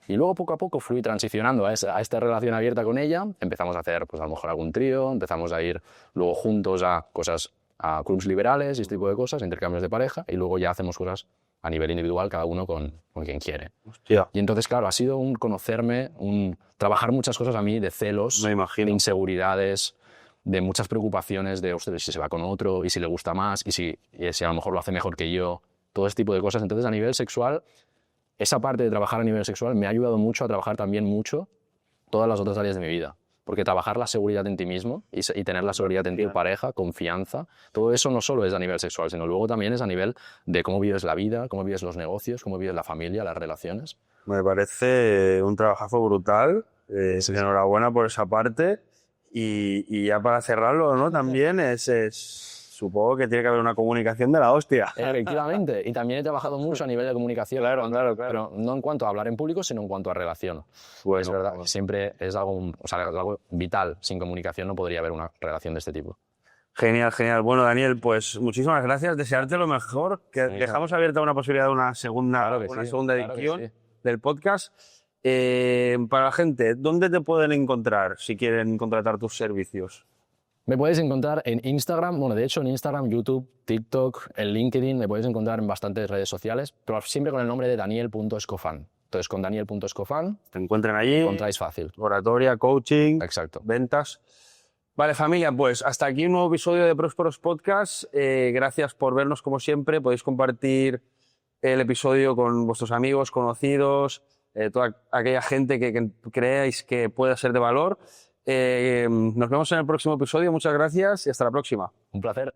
Y luego poco a poco fui transicionando a esta relación abierta con ella, empezamos a hacer pues a lo mejor algún trío, empezamos a ir luego juntos a cosas, a clubs liberales y este tipo de cosas, intercambios de pareja, y luego ya hacemos cosas a nivel individual, cada uno con quien quiere. Hostia. Y entonces, claro, ha sido un conocerme, un trabajar muchas cosas a mí de celos, de inseguridades, de muchas preocupaciones de, ostras, si se va con otro, y si le gusta más, y si a lo mejor lo hace mejor que yo, todo ese tipo de cosas. Entonces, a nivel sexual, esa parte de trabajar a nivel sexual me ha ayudado mucho a trabajar también mucho todas las otras áreas de mi vida. Porque trabajar la seguridad en ti mismo y tener la seguridad en tu pareja, confianza, todo eso no solo es a nivel sexual, sino luego también es a nivel de cómo vives la vida, cómo vives los negocios, cómo vives la familia, las relaciones. Me parece un trabajazo brutal. Enhorabuena por esa parte. Y ya para cerrarlo, ¿no? También supongo que tiene que haber una comunicación de la hostia. Efectivamente. Y también he trabajado mucho a nivel de comunicación. Claro. Pero no en cuanto a hablar en público, sino en cuanto a relación. Bueno, es verdad, siempre es algo vital. Sin comunicación no podría haber una relación de este tipo. Genial. Bueno, Daniel, pues muchísimas gracias. Desearte lo mejor. Que dejamos abierta una posibilidad de una segunda edición del podcast. Para la gente, ¿dónde te pueden encontrar si quieren contratar tus servicios? Me puedes encontrar en Instagram, bueno, de hecho en Instagram, YouTube, TikTok, en LinkedIn, me puedes encontrar en bastantes redes sociales, pero siempre con el nombre de Daniel.Escofan. Entonces con Daniel.Escofan te encuentran allí. Encontráis fácil. Oratoria, coaching, exacto, ventas. Vale, familia, pues hasta aquí un nuevo episodio de Prósperos Podcast. Gracias por vernos como siempre. Podéis compartir el episodio con vuestros amigos, conocidos, toda aquella gente que creáis que pueda ser de valor. Nos vemos en el próximo episodio. Muchas gracias y hasta la próxima. Un placer.